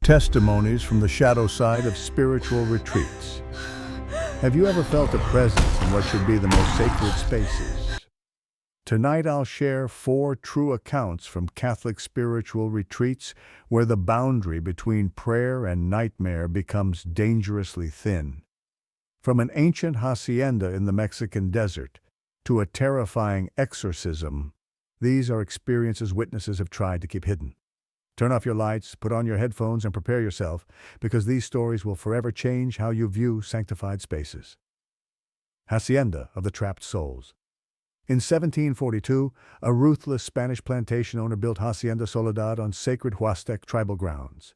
Testimonies from the shadow side of spiritual retreats. Have you ever felt a presence in what should be the most sacred spaces? Tonight I'll share 4 true accounts from Catholic spiritual retreats where the boundary between prayer and nightmare becomes dangerously thin. From an ancient hacienda in the Mexican desert to a terrifying exorcism, these are experiences witnesses have tried to keep hidden. Turn off your lights, put on your headphones, and prepare yourself, because these stories will forever change how you view sanctified spaces. Hacienda of the Trapped Souls. In 1742, a ruthless Spanish plantation owner built Hacienda Soledad on sacred Huastec tribal grounds.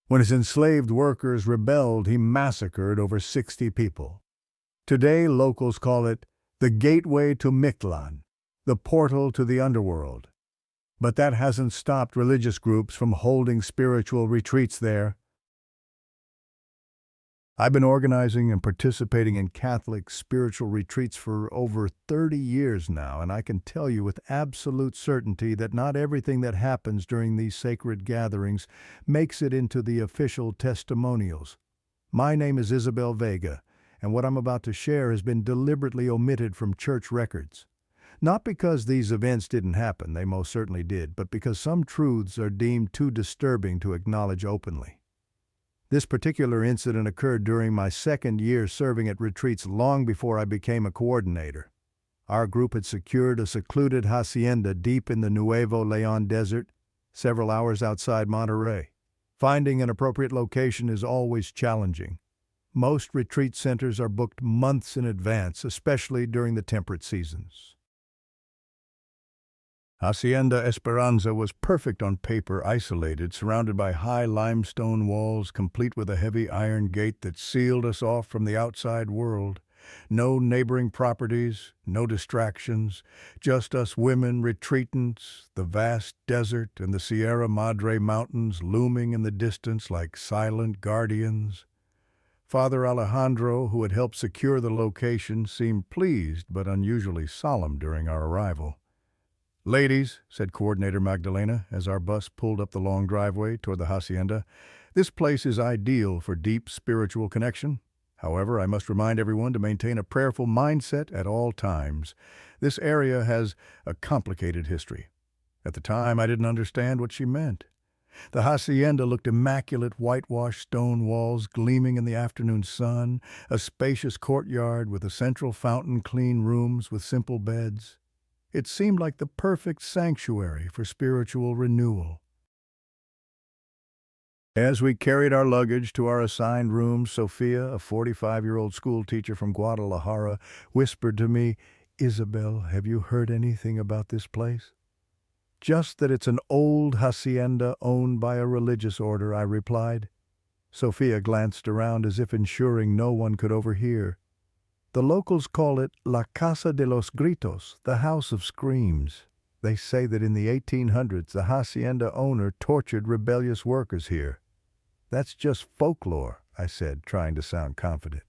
When his enslaved workers rebelled, he massacred over 60 people. Today, locals call it the gateway to Mictlan, the portal to the underworld. But that hasn't stopped religious groups from holding spiritual retreats there. I've been organizing and participating in Catholic spiritual retreats for over 30 years now, and I can tell you with absolute certainty that not everything that happens during these sacred gatherings makes it into the official testimonials. My name is Isabel Vega, and what I'm about to share has been deliberately omitted from church records. Not because these events didn't happen, they most certainly did, but because some truths are deemed too disturbing to acknowledge openly. This particular incident occurred during my second year serving at retreats long before I became a coordinator. Our group had secured a secluded hacienda deep in the Nuevo Leon Desert, several hours outside Monterrey. Finding an appropriate location is always challenging. Most retreat centers are booked months in advance, especially during the temperate seasons. Hacienda Esperanza was perfect on paper, isolated, surrounded by high limestone walls, complete with a heavy iron gate that sealed us off from the outside world. No neighboring properties, no distractions, just us women retreatants, the vast desert and the Sierra Madre Mountains looming in the distance like silent guardians. Father Alejandro, who had helped secure the location, seemed pleased but unusually solemn during our arrival. "Ladies," said Coordinator Magdalena as our bus pulled up the long driveway toward the hacienda, "this place is ideal for deep spiritual connection. However, I must remind everyone to maintain a prayerful mindset at all times. This area has a complicated history." At the time, I didn't understand what she meant. The hacienda looked immaculate, whitewashed stone walls gleaming in the afternoon sun, a spacious courtyard with a central fountain, clean rooms with simple beds. It seemed like the perfect sanctuary for spiritual renewal. As we carried our luggage to our assigned rooms, Sophia, a 45-year-old schoolteacher from Guadalajara, whispered to me, "Isabel, have you heard anything about this place?" "Just that it's an old hacienda owned by a religious order," I replied. Sophia glanced around as if ensuring no one could overhear. "The locals call it La Casa de los Gritos, the House of Screams. They say that in the 1800s the hacienda owner tortured rebellious workers here." "That's just folklore," I said, trying to sound confident.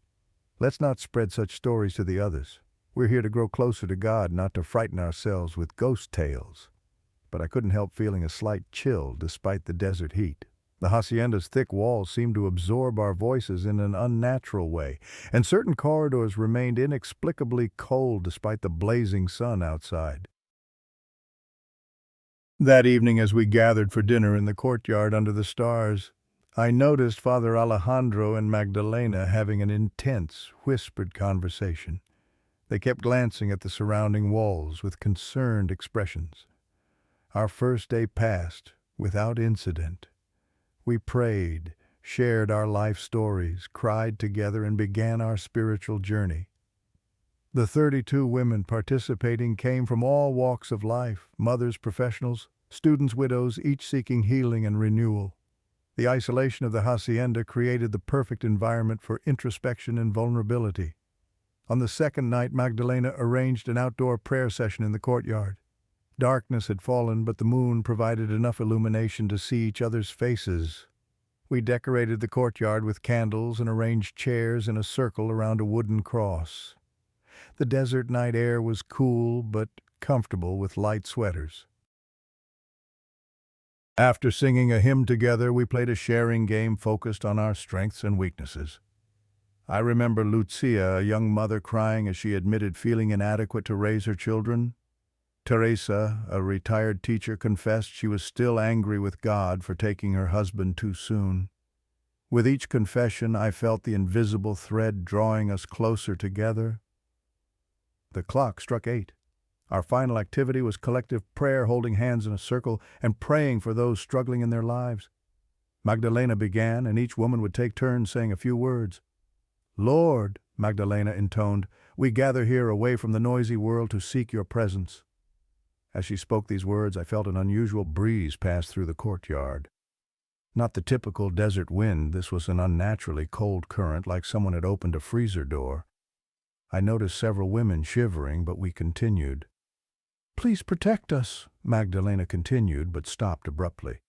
"Let's not spread such stories to the others. We're here to grow closer to God, not to frighten ourselves with ghost tales." But I couldn't help feeling a slight chill despite the desert heat. The hacienda's thick walls seemed to absorb our voices in an unnatural way, and certain corridors remained inexplicably cold despite the blazing sun outside. That evening, as we gathered for dinner in the courtyard under the stars, I noticed Father Alejandro and Magdalena having an intense, whispered conversation. They kept glancing at the surrounding walls with concerned expressions. Our first day passed without incident. We prayed, shared our life stories, cried together, and began our spiritual journey. The 32 women participating came from all walks of life, mothers, professionals, students, widows, each seeking healing and renewal. The isolation of the hacienda created the perfect environment for introspection and vulnerability. On the second night, Magdalena arranged an outdoor prayer session in the courtyard. Darkness had fallen, but the moon provided enough illumination to see each other's faces. We decorated the courtyard with candles and arranged chairs in a circle around a wooden cross. The desert night air was cool but comfortable with light sweaters. After singing a hymn together, we played a sharing game focused on our strengths and weaknesses. I remember Lucia, a young mother, crying as she admitted feeling inadequate to raise her children. Teresa, a retired teacher, confessed she was still angry with God for taking her husband too soon. With each confession, I felt the invisible thread drawing us closer together. The clock struck 8. Our final activity was collective prayer, holding hands in a circle and praying for those struggling in their lives. Magdalena began, and each woman would take turns saying a few words. "Lord," Magdalena intoned, "we gather here away from the noisy world to seek your presence." As she spoke these words, I felt an unusual breeze pass through the courtyard. Not the typical desert wind, this was an unnaturally cold current, like someone had opened a freezer door. I noticed several women shivering, but we continued. "Please protect us," Magdalena continued, but stopped abruptly.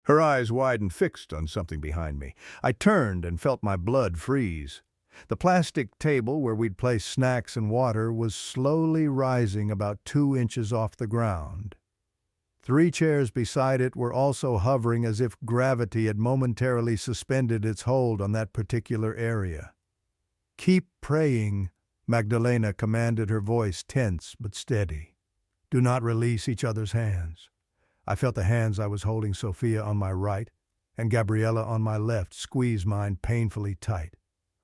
Her eyes widened, fixed on something behind me. I turned and felt my blood freeze. The plastic table where we'd placed snacks and water was slowly rising about 2 inches off the ground. 3 chairs beside it were also hovering as if gravity had momentarily suspended its hold on that particular area. "Keep praying," Magdalena commanded, her voice tense but steady. "Do not release each other's hands." I felt the hands I was holding, Sophia on my right and Gabriella on my left, squeeze mine painfully tight.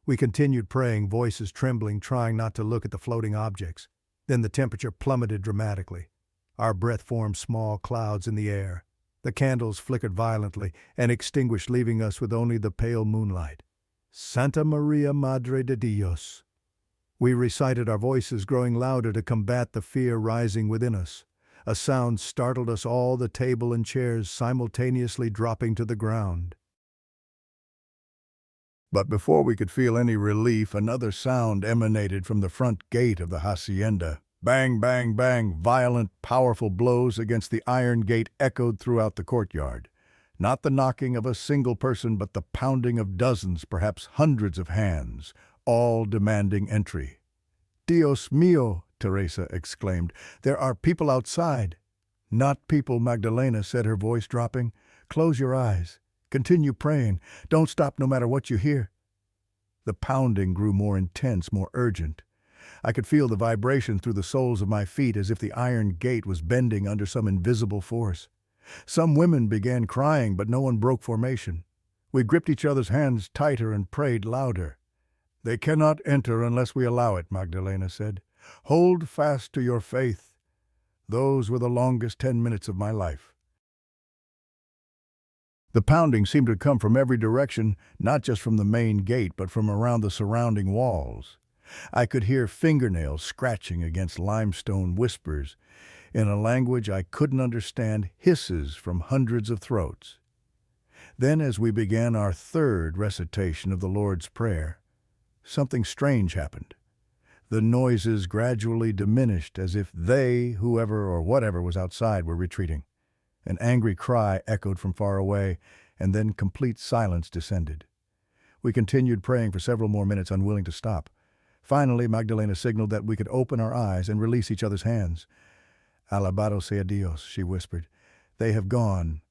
We continued praying, voices trembling, trying not to look at the floating objects. Then the temperature plummeted dramatically. Our breath formed small clouds in the air. The candles flickered violently and extinguished, leaving us with only the pale moonlight. "Santa Maria, Madre de Dios." We recited, our voices growing louder to combat the fear rising within us. A sound startled us all, the table and chairs simultaneously dropping to the ground. But before we could feel any relief, another sound emanated from the front gate of the hacienda. Bang, bang, bang, violent, powerful blows against the iron gate echoed throughout the courtyard. Not the knocking of a single person, but the pounding of dozens, perhaps hundreds of hands, all demanding entry. "Dios mío!" Teresa exclaimed. "There are people outside." "Not people," Magdalena said, her voice dropping. "Close your eyes. Continue praying. Don't stop no matter what you hear." The pounding grew more intense, more urgent. I could feel the vibration through the soles of my feet, as if the iron gate was bending under some invisible force. Some women began crying, but no one broke formation. We gripped each other's hands tighter and prayed louder. "They cannot enter unless we allow it," Magdalena said. "Hold fast to your faith." Those were the longest 10 minutes of my life. The pounding seemed to come from every direction, not just from the main gate, but from around the surrounding walls. I could hear fingernails scratching against limestone, whispers in a language I couldn't understand, hisses from hundreds of throats. Then, as we began our third recitation of the Lord's Prayer, something strange happened. The noises gradually diminished, as if they, whoever or whatever was outside, were retreating. An angry cry echoed from far away, and then complete silence descended. We continued praying for several more minutes, unwilling to stop. Finally, Magdalena signaled that we could open our eyes and release each other's hands. "Alabado sea Dios," she whispered. "They have gone."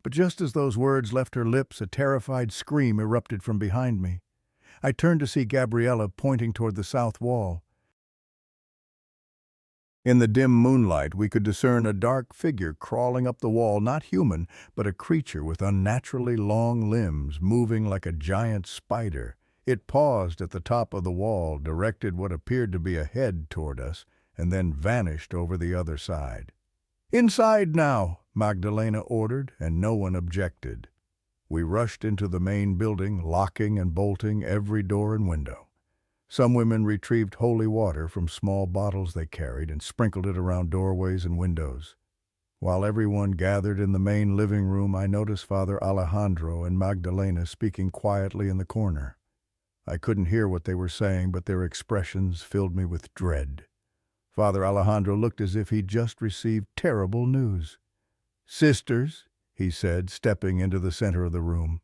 But just as those words left her lips, a terrified scream erupted from behind me. I turned to see Gabriella pointing toward the south wall. In the dim moonlight, we could discern a dark figure crawling up the wall, not human, but a creature with unnaturally long limbs, moving like a giant spider. It paused at the top of the wall, directed what appeared to be a head toward us, and then vanished over the other side. "Inside now," Magdalena ordered, and no one objected. We rushed into the main building, locking and bolting every door and window. Some women retrieved holy water from small bottles they carried and sprinkled it around doorways and windows. While everyone gathered in the main living room, I noticed Father Alejandro and Magdalena speaking quietly in the corner. I couldn't hear what they were saying, but their expressions filled me with dread. Father Alejandro looked as if he'd just received terrible news. "Sisters," he said, stepping into the center of the room,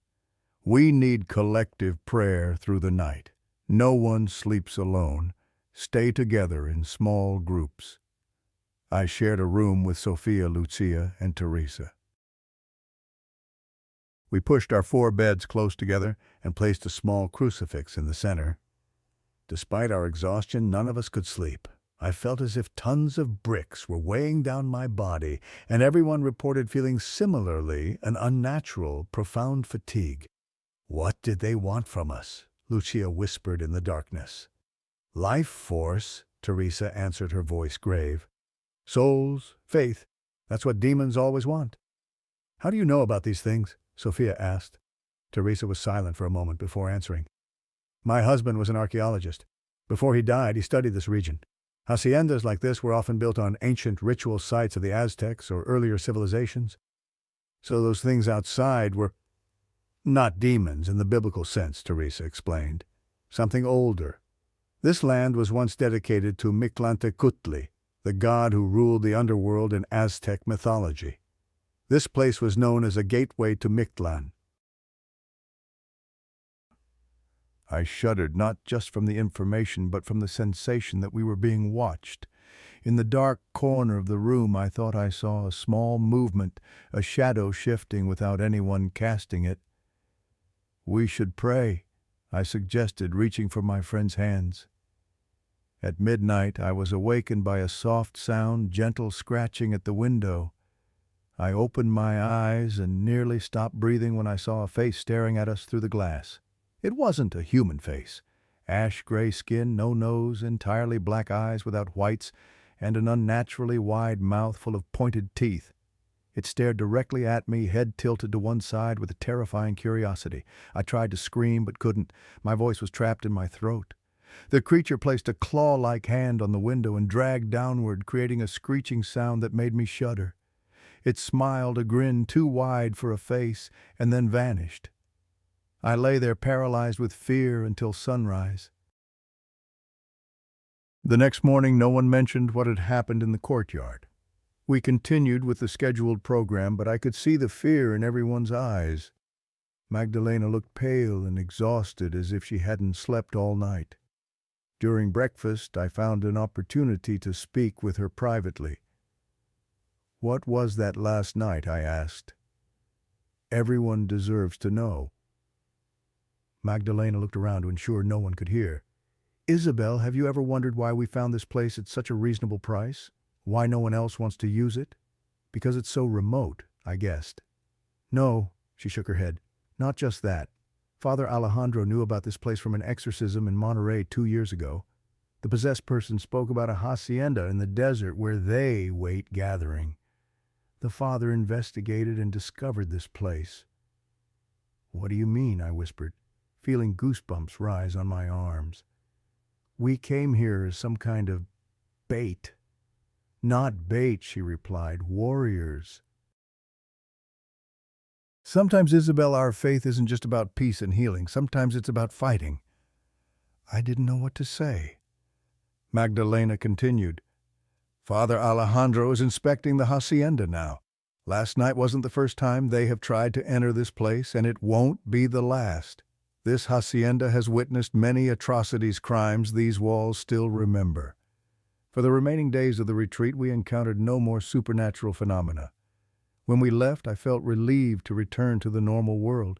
"we need collective prayer through the night. No one sleeps alone. Stay together in small groups." I shared a room with Sophia, Lucia, and Teresa. We pushed our 4 beds close together and placed a small crucifix in the center. Despite our exhaustion, none of us could sleep. I felt as if tons of bricks were weighing down my body, and everyone reported feeling similarly an unnatural, profound fatigue. What did they want from us? Lucia whispered in the darkness. Life force, Teresa answered, her voice grave. Souls, faith, that's what demons always want. How do you know about these things? Sophia asked. Teresa was silent for a moment before answering. My husband was an archaeologist. Before he died, he studied this region. Haciendas like this were often built on ancient ritual sites of the Aztecs or earlier civilizations. So those things outside were not demons in the biblical sense, Teresa explained. Something older. This land was once dedicated to Mictlantecutli, the god who ruled the underworld in Aztec mythology. This place was known as a gateway to Mictlan. I shuddered, not just from the information, but from the sensation that we were being watched. In the dark corner of the room, I thought I saw a small movement, a shadow shifting without anyone casting it. We should pray, I suggested, reaching for my friend's hands. At midnight, I was awakened by a soft sound, gentle scratching at the window. I opened my eyes and nearly stopped breathing when I saw a face staring at us through the glass. It wasn't a human face. Ash-gray skin, no nose, entirely black eyes without whites, and an unnaturally wide mouth full of pointed teeth. It stared directly at me, head tilted to one side with a terrifying curiosity. I tried to scream but couldn't. My voice was trapped in my throat. The creature placed a claw-like hand on the window and dragged downward, creating a screeching sound that made me shudder. It smiled, a grin too wide for a face, and then vanished. I lay there paralyzed with fear until sunrise. The next morning, no one mentioned what had happened in the courtyard. We continued with the scheduled program, but I could see the fear in everyone's eyes. Magdalena looked pale and exhausted, as if she hadn't slept all night. During breakfast, I found an opportunity to speak with her privately. What was that last night? I asked. Everyone deserves to know. Magdalena looked around to ensure no one could hear. Isabel, have you ever wondered why we found this place at such a reasonable price? Why no one else wants to use it? Because it's so remote, I guessed. No, she shook her head. Not just that. Father Alejandro knew about this place from an exorcism in Monterey 2 years ago. The possessed person spoke about a hacienda in the desert where they wait gathering. The father investigated and discovered this place. What do you mean? I whispered, feeling goosebumps rise on my arms. We came here as some kind of bait. Not bait, she replied, warriors. Sometimes, Isabel, our faith isn't just about peace and healing. Sometimes it's about fighting. I didn't know what to say. Magdalena continued. Father Alejandro is inspecting the hacienda now. Last night wasn't the first time they have tried to enter this place, and it won't be the last. This hacienda has witnessed many atrocities, crimes these walls still remember. For the remaining days of the retreat, we encountered no more supernatural phenomena. When we left, I felt relieved to return to the normal world,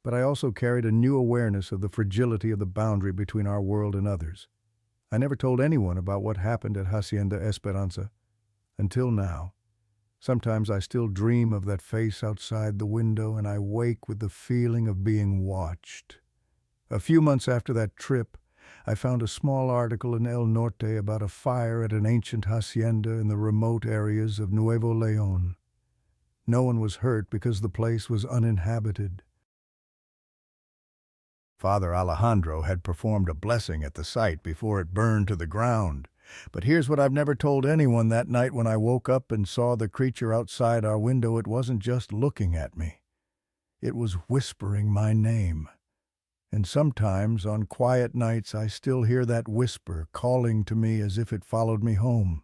but I also carried a new awareness of the fragility of the boundary between our world and others. I never told anyone about what happened at Hacienda Esperanza, until now. Sometimes I still dream of that face outside the window, and I wake with the feeling of being watched. A few months after that trip, I found a small article in El Norte about a fire at an ancient hacienda in the remote areas of Nuevo León. No one was hurt because the place was uninhabited. Father Alejandro had performed a blessing at the site before it burned to the ground. But here's what I've never told anyone: that night when I woke up and saw the creature outside our window, it wasn't just looking at me. It was whispering my name. And sometimes, on quiet nights, I still hear that whisper calling to me as if it followed me home.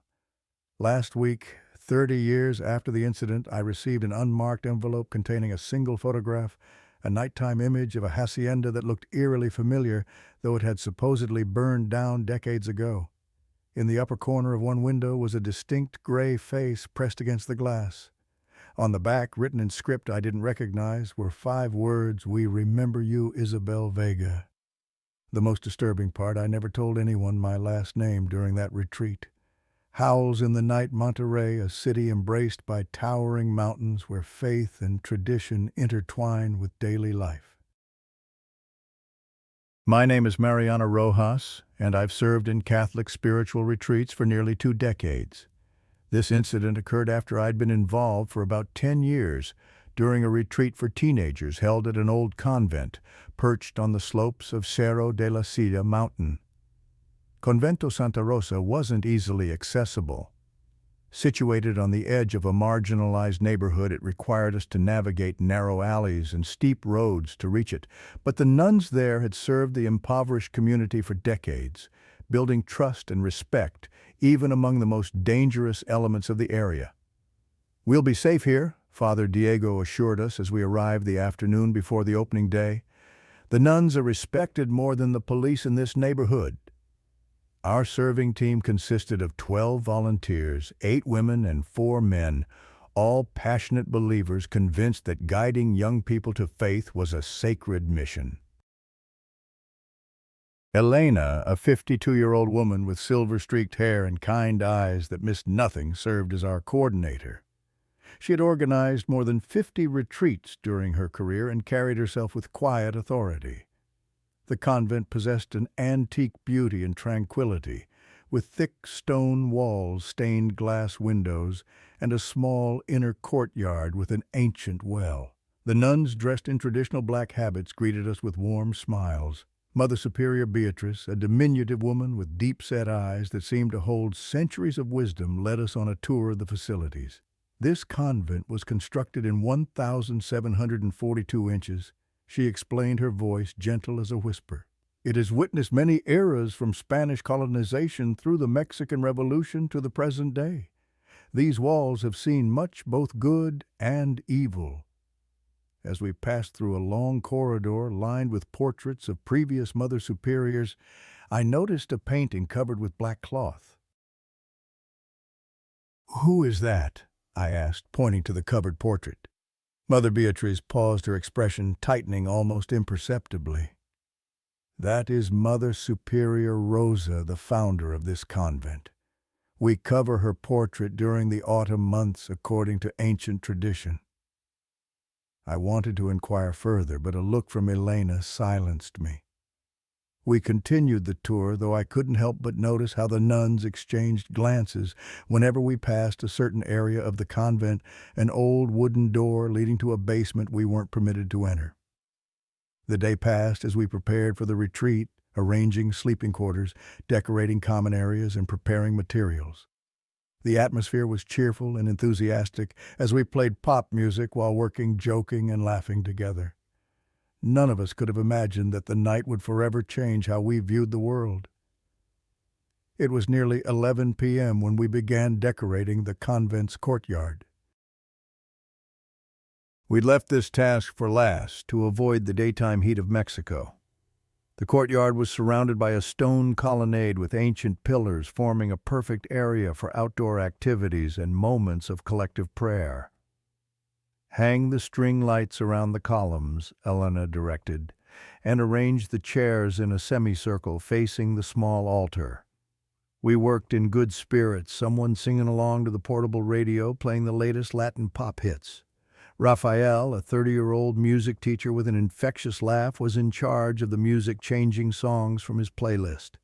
Last week, 30 years after the incident, I received an unmarked envelope containing a single photograph, a nighttime image of a hacienda that looked eerily familiar, though it had supposedly burned down decades ago. In the upper corner of one window was a distinct gray face pressed against the glass. On the back, written in script I didn't recognize, were 5 words, "We remember you, Isabel Vega." The most disturbing part, I never told anyone my last name during that retreat. Howls in the Night, Monterey, a city embraced by towering mountains where faith and tradition intertwine with daily life. My name is Mariana Rojas, and I've served in Catholic spiritual retreats for nearly 2 decades. This incident occurred after I'd been involved for about 10 years during a retreat for teenagers held at an old convent perched on the slopes of Cerro de la Silla mountain. Convento Santa Rosa wasn't easily accessible. Situated on the edge of a marginalized neighborhood, it required us to navigate narrow alleys and steep roads to reach it, but the nuns there had served the impoverished community for decades, building trust and respect even among the most dangerous elements of the area. "We'll be safe here," Father Diego assured us as we arrived the afternoon before the opening day. "The nuns are respected more than the police in this neighborhood." Our serving team consisted of 12 volunteers, 8 women and 4 men, all passionate believers convinced that guiding young people to faith was a sacred mission. Elena, a 52-year-old woman with silver-streaked hair and kind eyes that missed nothing, served as our coordinator. She had organized more than 50 retreats during her career and carried herself with quiet authority. The convent possessed an antique beauty and tranquility, with thick stone walls, stained glass windows, and a small inner courtyard with an ancient well. The nuns, dressed in traditional black habits, greeted us with warm smiles. Mother Superior Beatrice, a diminutive woman with deep-set eyes that seemed to hold centuries of wisdom, led us on a tour of the facilities. This convent was constructed in 1,742 inches. She explained, her voice gentle as a whisper. "It has witnessed many eras from Spanish colonization through the Mexican Revolution to the present day. These walls have seen much, both good and evil." As we passed through a long corridor lined with portraits of previous Mother Superiors, I noticed a painting covered with black cloth. "Who is that?" I asked, pointing to the covered portrait. Mother Beatrice paused, her expression tightening almost imperceptibly. "That is Mother Superior Rosa, the founder of this convent. We cover her portrait during the autumn months according to ancient tradition." I wanted to inquire further, but a look from Elena silenced me. We continued the tour, though I couldn't help but notice how the nuns exchanged glances whenever we passed a certain area of the convent, an old wooden door leading to a basement we weren't permitted to enter. The day passed as we prepared for the retreat, arranging sleeping quarters, decorating common areas, and preparing materials. The atmosphere was cheerful and enthusiastic as we played pop music while working, joking, and laughing together. None of us could have imagined that the night would forever change how we viewed the world. It was nearly 11 p.m. when we began decorating the convent's courtyard. We'd left this task for last to avoid the daytime heat of Mexico. The courtyard was surrounded by a stone colonnade with ancient pillars forming a perfect area for outdoor activities and moments of collective prayer. "Hang the string lights around the columns," Elena directed, "and arrange the chairs in a semicircle facing the small altar." We worked in good spirits, someone singing along to the portable radio playing the latest Latin pop hits. Raphael, a 30-year-old music teacher with an infectious laugh, was in charge of the music-changing songs from his playlist.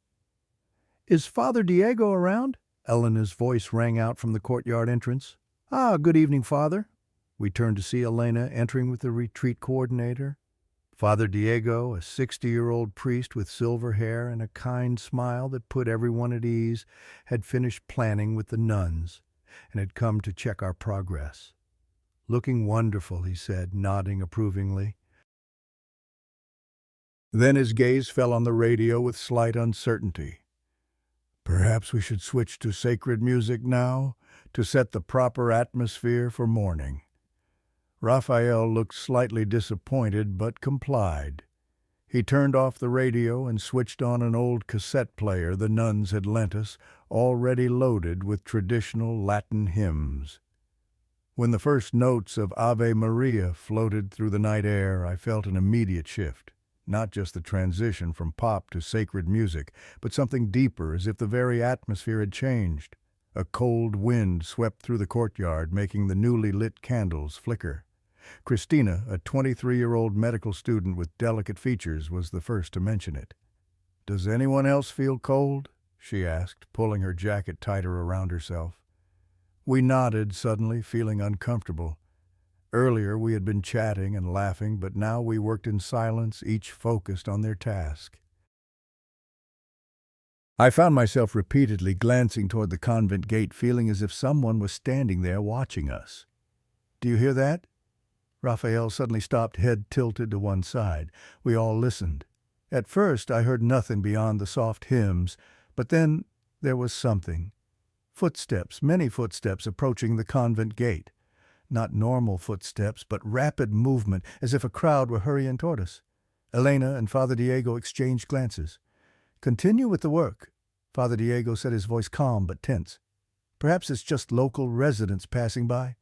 "Is Father Diego around?" Elena's voice rang out from the courtyard entrance. "Ah, good evening, Father." We turned to see Elena entering with the retreat coordinator. Father Diego, a 60-year-old priest with silver hair and a kind smile that put everyone at ease, had finished planning with the nuns and had come to check our progress. "Looking wonderful," he said, nodding approvingly. Then his gaze fell on the radio with slight uncertainty. "Perhaps we should switch to sacred music now, to set the proper atmosphere for morning." Raphael looked slightly disappointed, but complied. He turned off the radio and switched on an old cassette player the nuns had lent us, already loaded with traditional Latin hymns. When the first notes of Ave Maria floated through the night air, I felt an immediate shift. Not just the transition from pop to sacred music, but something deeper, as if the very atmosphere had changed. A cold wind swept through the courtyard, making the newly lit candles flicker. Christina, a 23-year-old medical student with delicate features, was the first to mention it. "Does anyone else feel cold?" she asked, pulling her jacket tighter around herself. We nodded suddenly, feeling uncomfortable. Earlier we had been chatting and laughing, but now we worked in silence, each focused on their task. I found myself repeatedly glancing toward the convent gate, feeling as if someone was standing there watching us. "Do you hear that?" Raphael suddenly stopped, head tilted to one side. We all listened. At first I heard nothing beyond the soft hymns, but then there was something. Footsteps, many footsteps approaching the convent gate. Not normal footsteps, but rapid movement, as if a crowd were hurrying toward us. Elena and Father Diego exchanged glances. "Continue with the work," Father Diego said, his voice calm but tense. "Perhaps it's just local residents passing by."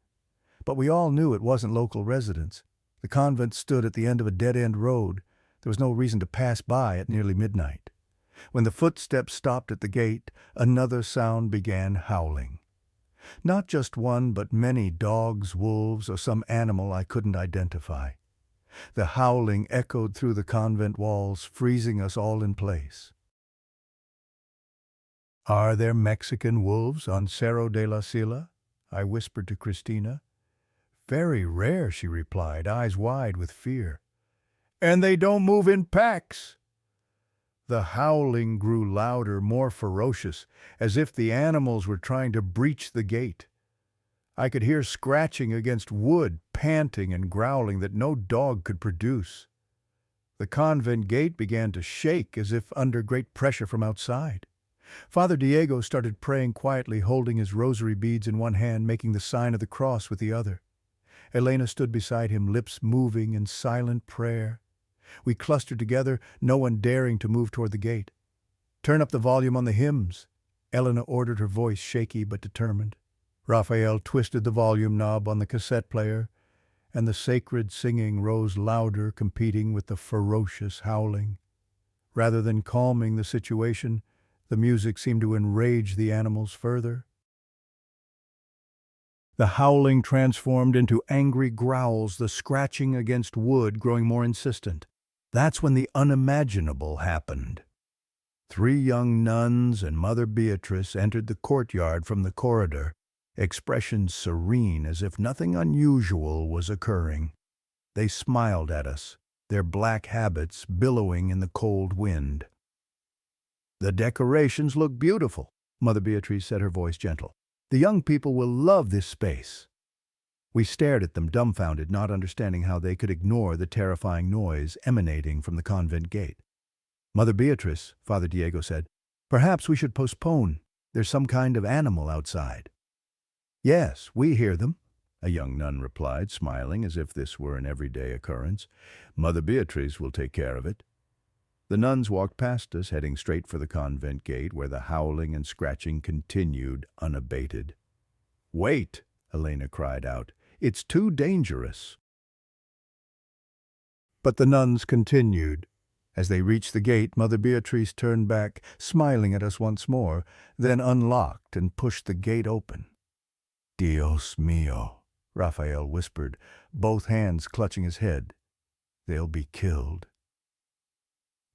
But we all knew it wasn't local residents. The convent stood at the end of a dead-end road. There was no reason to pass by at nearly midnight. When the footsteps stopped at the gate, another sound began howling. Not just one, but many dogs, wolves, or some animal I couldn't identify. The howling echoed through the convent walls, freezing us all in place. "Are there Mexican wolves on Cerro de la Silla?" I whispered to Christina. "Very rare," she replied, eyes wide with fear. "And they don't move in packs." The howling grew louder, more ferocious, as if the animals were trying to breach the gate. I could hear scratching against wood, panting and growling that no dog could produce. The convent gate began to shake as if under great pressure from outside. Father Diego started praying quietly, holding his rosary beads in one hand, making the sign of the cross with the other. Elena stood beside him, lips moving in silent prayer. We clustered together, no one daring to move toward the gate. "Turn up the volume on the hymns," Elena ordered, her voice shaky but determined. Raphael twisted the volume knob on the cassette player, and the sacred singing rose louder, competing with the ferocious howling. Rather than calming the situation, the music seemed to enrage the animals further. The howling transformed into angry growls, the scratching against wood growing more insistent. That's when the unimaginable happened. 3 young nuns and Mother Beatrice entered the courtyard from the corridor, expressions serene as if nothing unusual was occurring. They smiled at us, their black habits billowing in the cold wind. "The decorations look beautiful," Mother Beatrice said, her voice gentle. "The young people will love this space." We stared at them, dumbfounded, not understanding how they could ignore the terrifying noise emanating from the convent gate. "Mother Beatrice," Father Diego said, "perhaps we should postpone. There's some kind of animal outside." "Yes, we hear them," a young nun replied, smiling as if this were an everyday occurrence. "Mother Beatrice will take care of it." The nuns walked past us, heading straight for the convent gate, where the howling and scratching continued unabated. "Wait!" Elena cried out. "It's too dangerous." But the nuns continued. As they reached the gate, Mother Beatrice turned back, smiling at us once more, then unlocked and pushed the gate open. "Dios mío," Raphael whispered, both hands clutching his head. "They'll be killed."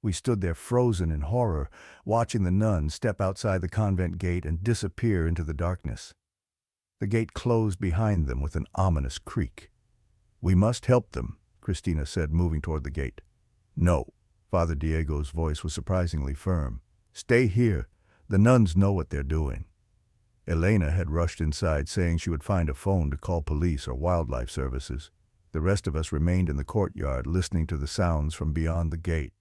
We stood there frozen in horror, watching the nuns step outside the convent gate and disappear into the darkness. The gate closed behind them with an ominous creak. "We must help them," Christina said, moving toward the gate. "No." Father Diego's voice was surprisingly firm. "Stay here. The nuns know what they're doing." Elena had rushed inside, saying she would find a phone to call police or wildlife services. The rest of us remained in the courtyard, listening to the sounds from beyond the gate.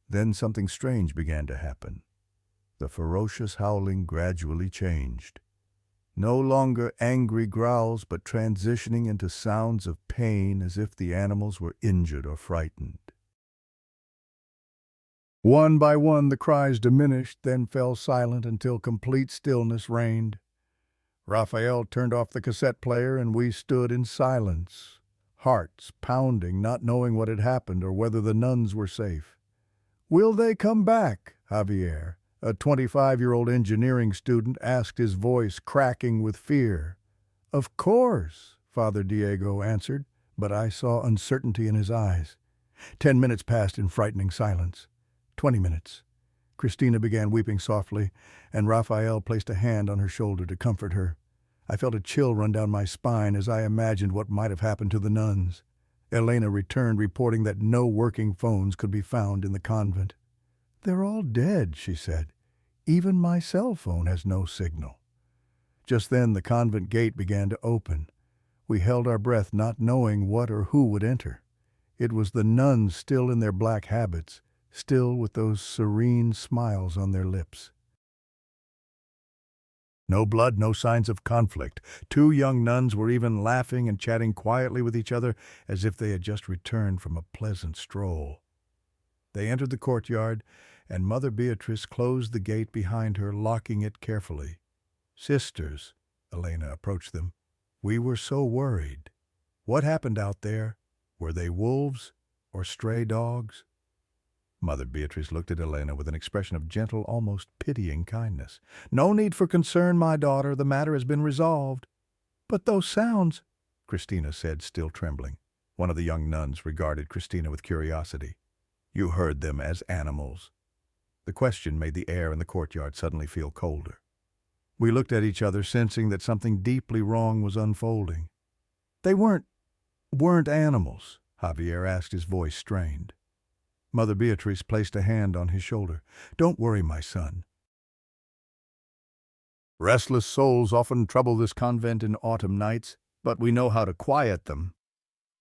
Then something strange began to happen. The ferocious howling gradually changed. No longer angry growls, but transitioning into sounds of pain, as if the animals were injured or frightened. One by one the cries diminished, then fell silent until complete stillness reigned. Raphael turned off the cassette player and we stood in silence, hearts pounding, not knowing what had happened or whether the nuns were safe. "Will they come back?" Javier, a 25-year-old engineering student, asked, his voice cracking with fear. "Of course," Father Diego answered, but I saw uncertainty in his eyes. 10 minutes passed in frightening silence. 20 minutes. Christina began weeping softly, and Raphael placed a hand on her shoulder to comfort her. I felt a chill run down my spine as I imagined what might have happened to the nuns. Elena returned, reporting that no working phones could be found in the convent. "They're all dead," she said. "Even my cell phone has no signal." Just then the convent gate began to open. We held our breath, not knowing what or who would enter. It was the nuns, still in their black habits, still with those serene smiles on their lips. No blood, no signs of conflict. 2 young nuns were even laughing and chatting quietly with each other as if they had just returned from a pleasant stroll. They entered the courtyard, and Mother Beatrice closed the gate behind her, locking it carefully. "Sisters," Elena approached them, "we were so worried. What happened out there? Were they wolves or stray dogs?" Mother Beatrice looked at Elena with an expression of gentle, almost pitying kindness. "No need for concern, my daughter. The matter has been resolved." "But those sounds," Christina said, still trembling. One of the young nuns regarded Christina with curiosity. "You heard them as animals." The question made the air in the courtyard suddenly feel colder. We looked at each other, sensing that something deeply wrong was unfolding. "They weren't animals?" Javier asked, his voice strained. Mother Beatrice placed a hand on his shoulder. "Don't worry, my son. Restless souls often trouble this convent in autumn nights, but we know how to quiet them."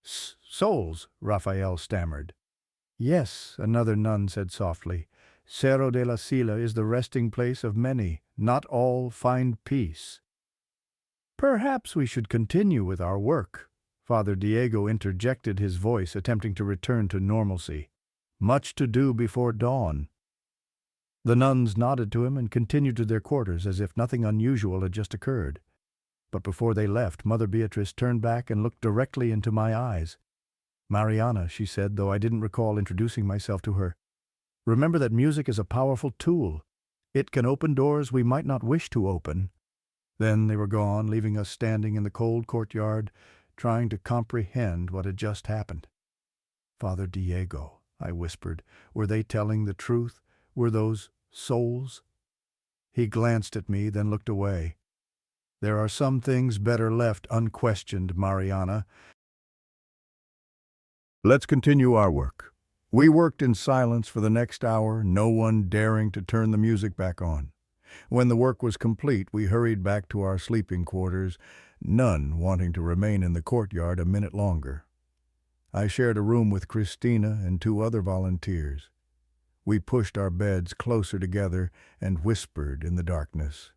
"Souls," Raphael stammered. "Yes," another nun said softly. "Cerro de la Silla is the resting place of many. Not all find peace." "Perhaps we should continue with our work." Father Diego interjected, his voice attempting to return to normalcy. "Much to do before dawn." The nuns nodded to him and continued to their quarters as if nothing unusual had just occurred. But before they left, Mother Beatrice turned back and looked directly into my eyes. "Mariana," she said, though I didn't recall introducing myself to her, "remember that music is a powerful tool. It can open doors we might not wish to open." Then they were gone, leaving us standing in the cold courtyard, trying to comprehend what had just happened. "Father Diego," I whispered, "were they telling the truth? Were those souls?" He glanced at me, then looked away. "There are some things better left unquestioned, Mariana. Let's continue our work." We worked in silence for the next hour, no one daring to turn the music back on. When the work was complete, we hurried back to our sleeping quarters, none wanting to remain in the courtyard a minute longer. I shared a room with Christina and 2 other volunteers. We pushed our beds closer together and whispered in the darkness.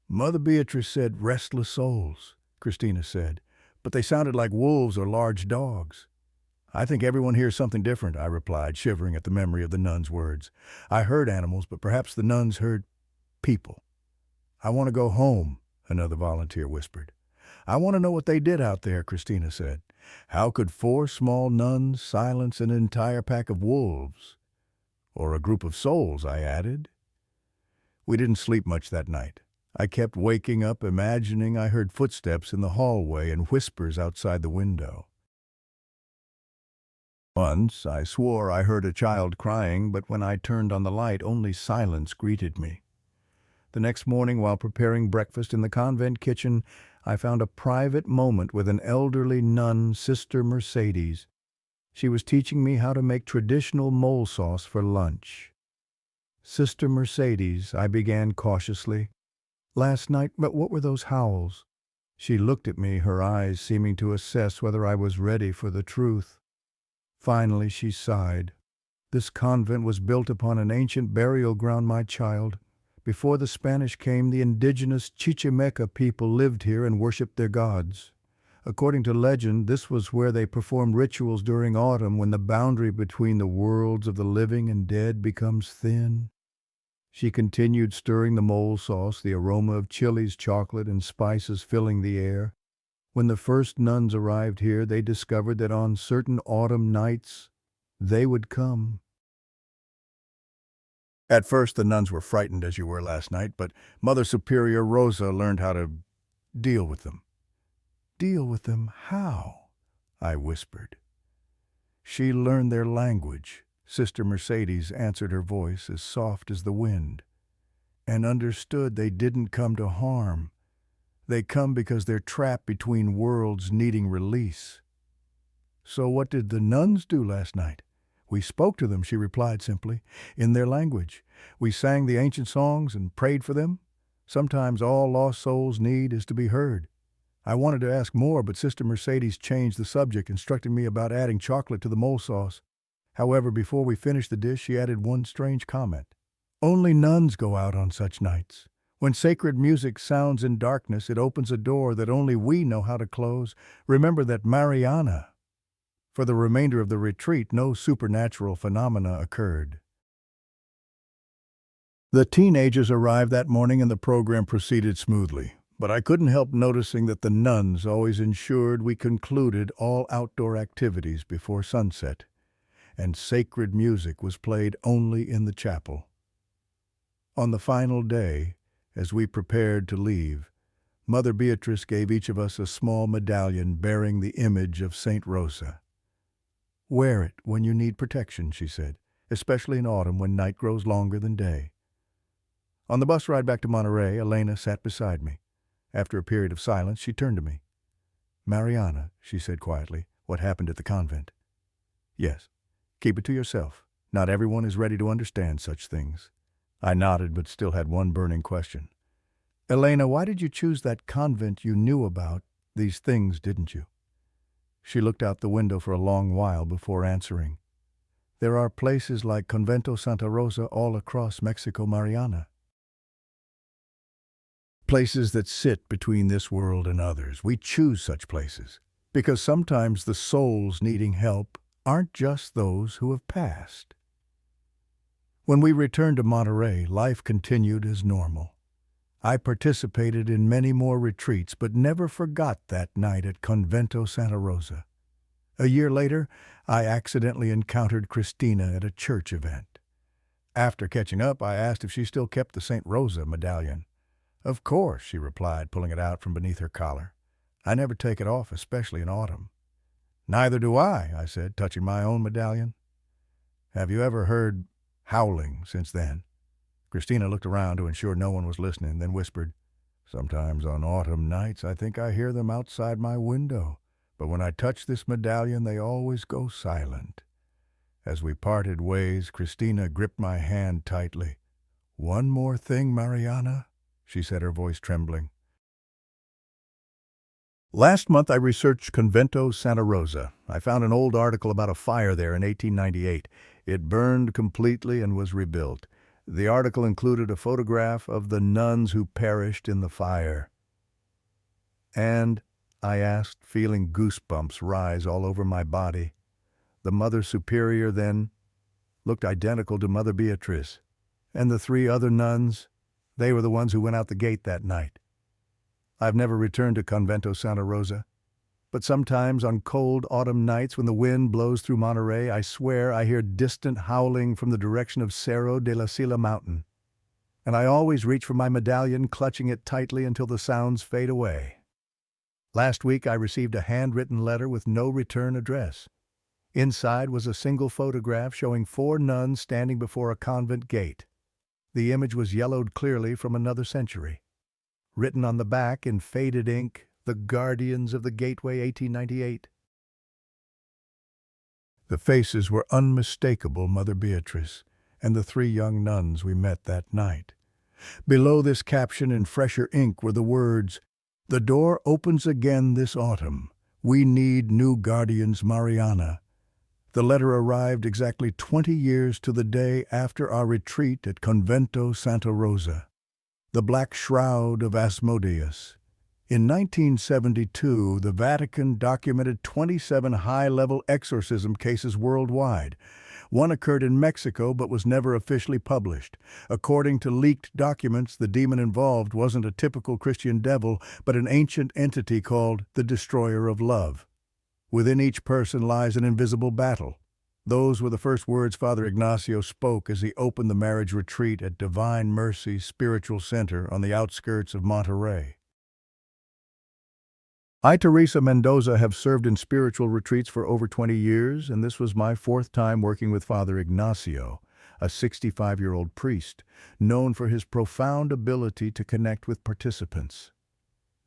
"Mother Beatrice said restless souls," Christina said, "but they sounded like wolves or large dogs." "I think everyone hears something different," I replied, shivering at the memory of the nuns' words. "I heard animals, but perhaps the nuns heard people." "I want to go home," another volunteer whispered. "I want to know what they did out there," Christina said. "How could 4 small nuns silence an entire pack of wolves?" "Or a group of souls," I added. We didn't sleep much that night. I kept waking up, imagining I heard footsteps in the hallway and whispers outside the window. Once I swore I heard a child crying, but when I turned on the light, only silence greeted me. The next morning, while preparing breakfast in the convent kitchen, I found a private moment with an elderly nun, Sister Mercedes. She was teaching me how to make traditional mole sauce for lunch. "Sister Mercedes," I began cautiously. "Last night, but what were those howls?" She looked at me, her eyes seeming to assess whether I was ready for the truth. Finally she sighed. "This convent was built upon an ancient burial ground, my child. Before the Spanish came, the indigenous Chichimeca people lived here and worshipped their gods. According to legend, this was where they performed rituals during autumn when the boundary between the worlds of the living and dead becomes thin. She continued stirring the mole sauce, the aroma of chilies, chocolate, and spices filling the air. When the first nuns arrived here, they discovered that on certain autumn nights, they would come. At first, the nuns were frightened as you were last night, but Mother Superior Rosa learned how to deal with them. Deal with them how? I whispered. She learned their language. Sister Mercedes answered her voice as soft as the wind, and understood they didn't come to harm. They come because they're trapped between worlds needing release. So what did the nuns do last night? We spoke to them, she replied simply, in their language. We sang the ancient songs and prayed for them. Sometimes all lost souls need is to be heard. I wanted to ask more, but Sister Mercedes changed the subject, instructing me about adding chocolate to the mole sauce. However, before we finished the dish, she added one strange comment. Only nuns go out on such nights. When sacred music sounds in darkness, it opens a door that only we know how to close. Remember that Mariana. For the remainder of the retreat, no supernatural phenomena occurred. The teenagers arrived that morning and the program proceeded smoothly, but I couldn't help noticing that the nuns always ensured we concluded all outdoor activities before sunset, and sacred music was played only in the chapel. On the final day, as we prepared to leave, Mother Beatrice gave each of us a small medallion bearing the image of Saint Rosa. "Wear it when you need protection," she said, "especially in autumn when night grows longer than day." On the bus ride back to Monterey, Elena sat beside me. After a period of silence, she turned to me. "Mariana," she said quietly, "what happened at the convent?" "Yes. Keep it to yourself. Not everyone is ready to understand such things." I nodded, but still had one burning question. "Elena, why did you choose that convent? You knew about these things, didn't you?" She looked out the window for a long while before answering. "There are places like Convento Santa Rosa all across Mexico, Mariana. Places that sit between this world and others. We choose such places because sometimes the souls needing help aren't just those who have passed." When we returned to Monterey, life continued as normal. I participated in many more retreats, but never forgot that night at Convento Santa Rosa. A year later, I accidentally encountered Christina at a church event. After catching up, I asked if she still kept the St. Rosa medallion. "Of course," she replied, pulling it out from beneath her collar. "I never take it off, especially in autumn." "Neither do I said, touching my own medallion. "Have you ever heard howling since then?" Christina looked around to ensure no one was listening, then whispered, "Sometimes on autumn nights I think I hear them outside my window, but when I touch this medallion they always go silent." As we parted ways, Christina gripped my hand tightly. "One more thing, Mariana," she said, her voice trembling. Last month I researched Convento Santa Rosa. I found an old article about a fire there in 1898. It burned completely and was rebuilt. The article included a photograph of the nuns who perished in the fire. "And," I asked, feeling goosebumps rise all over my body, "the Mother Superior then looked identical to Mother Beatrice. And the 3 other nuns, they were the ones who went out the gate that night." I've never returned to Convento Santa Rosa, but sometimes on cold autumn nights when the wind blows through Monterey, I swear I hear distant howling from the direction of Cerro de la Silla mountain. And I always reach for my medallion, clutching it tightly until the sounds fade away. Last week I received a handwritten letter with no return address. Inside was a single photograph showing 4 nuns standing before a convent gate. The image was yellowed clearly from another century. Written on the back in faded ink, "The Guardians of the Gateway, 1898. The faces were unmistakable, Mother Beatrice, and the 3 young nuns we met that night. Below this caption in fresher ink were the words, "The door opens again this autumn. We need new guardians, Mariana." The letter arrived exactly 20 years to the day after our retreat at Convento Santa Rosa. The black shroud of Asmodeus. In 1972, the Vatican documented 27 high-level exorcism cases worldwide. One occurred in Mexico but was never officially published. According to leaked documents, the demon involved wasn't a typical Christian devil, but an ancient entity called the Destroyer of Love. Within each person lies an invisible battle. Those were the first words Father Ignacio spoke as he opened the marriage retreat at Divine Mercy Spiritual Center on the outskirts of Monterrey. I, Teresa Mendoza, have served in spiritual retreats for over 20 years, and this was my fourth time working with Father Ignacio, a 65-year-old priest, known for his profound ability to connect with participants.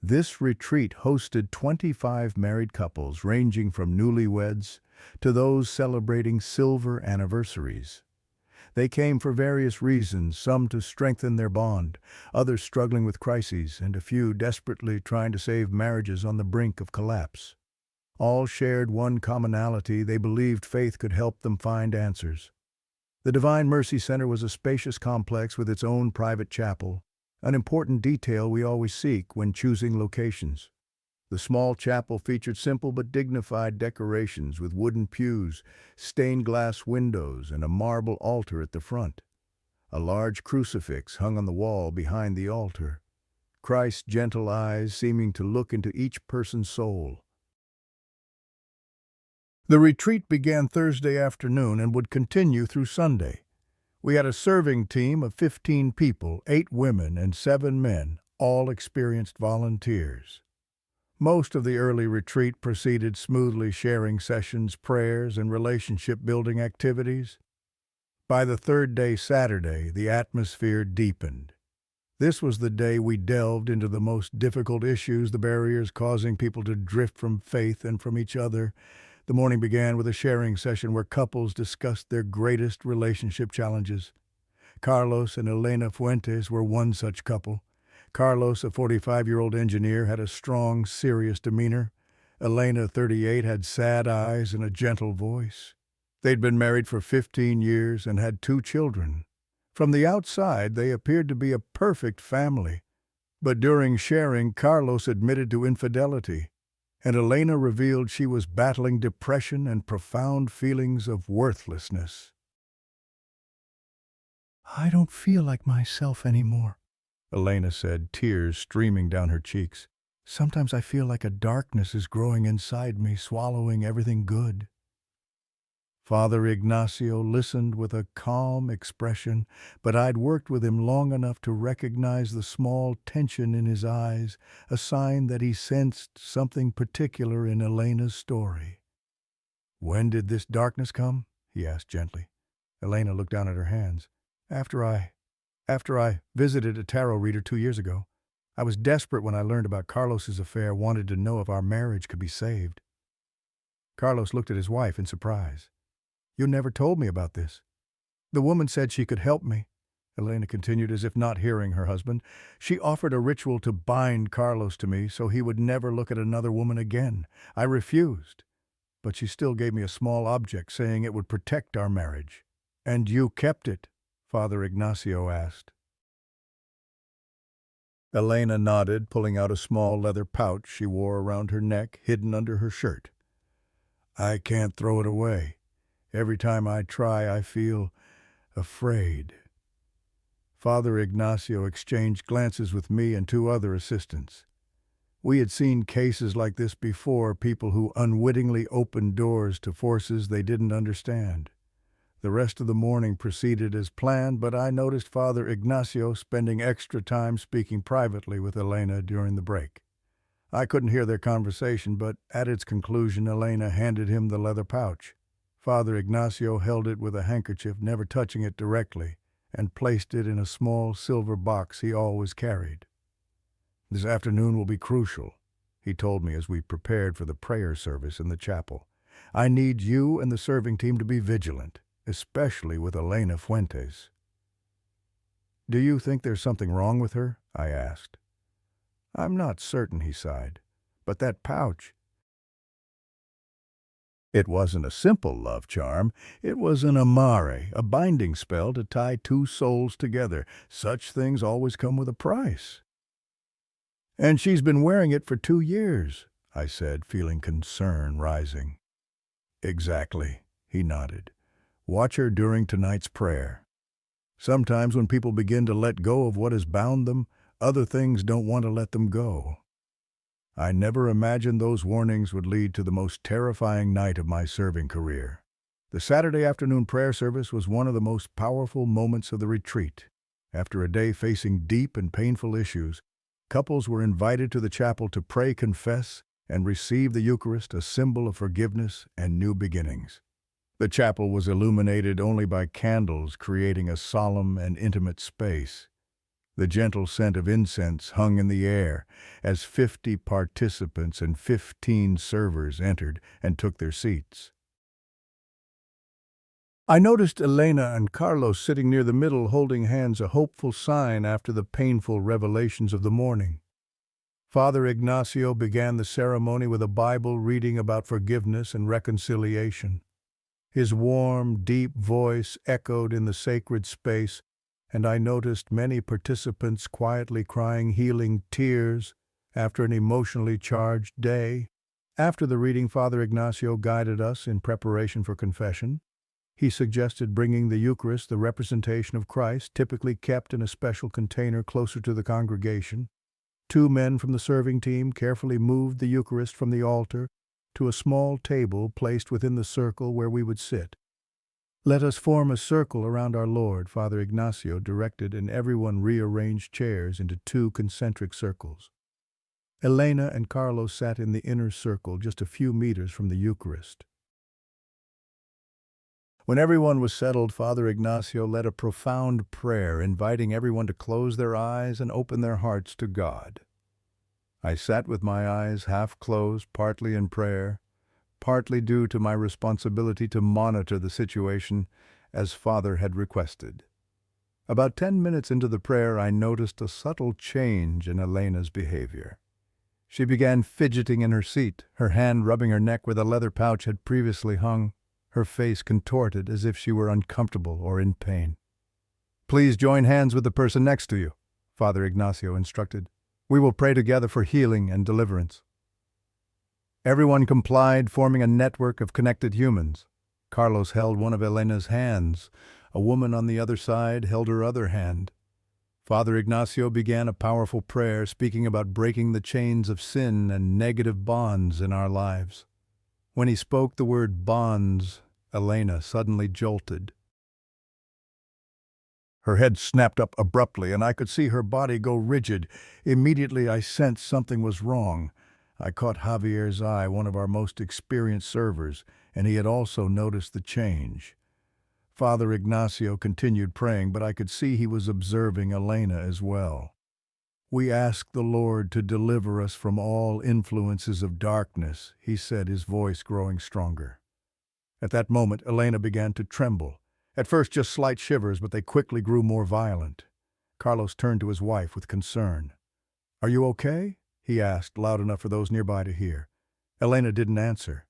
This retreat hosted 25 married couples, ranging from newlyweds to those celebrating silver anniversaries. They came for various reasons, some to strengthen their bond, others struggling with crises, and a few desperately trying to save marriages on the brink of collapse. All shared one commonality: they believed faith could help them find answers. The Divine Mercy Center was a spacious complex with its own private chapel, an important detail we always seek when choosing locations. The small chapel featured simple but dignified decorations with wooden pews, stained glass windows, and a marble altar at the front. A large crucifix hung on the wall behind the altar, Christ's gentle eyes seeming to look into each person's soul. The retreat began Thursday afternoon and would continue through Sunday. We had a serving team of 15 people, 8 women and 7 men, all experienced volunteers. Most of the early retreat proceeded smoothly, sharing sessions, prayers, and relationship-building activities. By the third day, Saturday, the atmosphere deepened. This was the day we delved into the most difficult issues, the barriers causing people to drift from faith and from each other. The morning began with a sharing session where couples discussed their greatest relationship challenges. Carlos and Elena Fuentes were one such couple. Carlos, a 45-year-old engineer, had a strong, serious demeanor. Elena, 38, had sad eyes and a gentle voice. They'd been married for 15 years and had 2 children. From the outside, they appeared to be a perfect family. But during sharing, Carlos admitted to infidelity, and Elena revealed she was battling depression and profound feelings of worthlessness. "I don't feel like myself anymore," Elena said, tears streaming down her cheeks. "Sometimes I feel like a darkness is growing inside me, swallowing everything good." Father Ignacio listened with a calm expression, but I'd worked with him long enough to recognize the small tension in his eyes, a sign that he sensed something particular in Elena's story. "When did this darkness come?" he asked gently. Elena looked down at her hands. After I visited a tarot reader 2 years ago. I was desperate when I learned about Carlos's affair, wanted to know if our marriage could be saved." Carlos looked at his wife in surprise. "You never told me about this." "The woman said she could help me," Elena continued, as if not hearing her husband. "She offered a ritual to bind Carlos to me so he would never look at another woman again. I refused, but she still gave me a small object saying it would protect our marriage." "And you kept it?" Father Ignacio asked. Elena nodded, pulling out a small leather pouch she wore around her neck, hidden under her shirt. "I can't throw it away. Every time I try, I feel afraid." Father Ignacio exchanged glances with me and 2 other assistants. We had seen cases like this before, people who unwittingly opened doors to forces they didn't understand. The rest of the morning proceeded as planned, but I noticed Father Ignacio spending extra time speaking privately with Elena during the break. I couldn't hear their conversation, but at its conclusion, Elena handed him the leather pouch. Father Ignacio held it with a handkerchief, never touching it directly, and placed it in a small silver box he always carried. "This afternoon will be crucial," he told me as we prepared for the prayer service in the chapel. "I need you and the serving team to be vigilant, especially with Elena Fuentes." "Do you think there's something wrong with her?" I asked. "I'm not certain," he sighed. "But that pouch—" It wasn't a simple love charm. It was an amare, a binding spell to tie 2 souls together. Such things always come with a price. And she's been wearing it for 2 years, I said, feeling concern rising. Exactly, he nodded. Watch her during tonight's prayer. Sometimes when people begin to let go of what has bound them, other things don't want to let them go. I never imagined those warnings would lead to the most terrifying night of my serving career. The Saturday afternoon prayer service was one of the most powerful moments of the retreat. After a day facing deep and painful issues, couples were invited to the chapel to pray, confess, and receive the Eucharist, a symbol of forgiveness and new beginnings. The chapel was illuminated only by candles, creating a solemn and intimate space. The gentle scent of incense hung in the air as 50 participants and 15 servers entered and took their seats. I noticed Elena and Carlos sitting near the middle, holding hands, a hopeful sign after the painful revelations of the morning. Father Ignacio began the ceremony with a Bible reading about forgiveness and reconciliation. His warm, deep voice echoed in the sacred space, and I noticed many participants quietly crying healing tears after an emotionally charged day. After the reading, Father Ignacio guided us in preparation for confession. He suggested bringing the Eucharist, the representation of Christ, typically kept in a special container closer to the congregation. 2 men from the serving team carefully moved the Eucharist from the altar to a small table placed within the circle where we would sit. Let us form a circle around our Lord, Father Ignacio directed, and everyone rearranged chairs into 2 concentric circles. Elena and Carlos sat in the inner circle just a few meters from the Eucharist. When everyone was settled, Father Ignacio led a profound prayer, inviting everyone to close their eyes and open their hearts to God. I sat with my eyes half closed, partly in prayer, partly due to my responsibility to monitor the situation as Father had requested. About 10 minutes into the prayer, I noticed a subtle change in Elena's behavior. She began fidgeting in her seat, her hand rubbing her neck where the leather pouch had previously hung, her face contorted as if she were uncomfortable or in pain. "Please join hands with the person next to you," Father Ignacio instructed. "We will pray together for healing and deliverance." Everyone complied, forming a network of connected humans. Carlos held one of Elena's hands. A woman on the other side held her other hand. Father Ignacio began a powerful prayer, speaking about breaking the chains of sin and negative bonds in our lives. When he spoke the word bonds, Elena suddenly jolted. Her head snapped up abruptly, and I could see her body go rigid. Immediately I sensed something was wrong. I caught Javier's eye, one of our most experienced servers, and he had also noticed the change. Father Ignacio continued praying, but I could see he was observing Elena as well. "We ask the Lord to deliver us from all influences of darkness," he said, his voice growing stronger. At that moment, Elena began to tremble. At first just slight shivers, but they quickly grew more violent. Carlos turned to his wife with concern. "Are you okay?" he asked, loud enough for those nearby to hear. Elena didn't answer.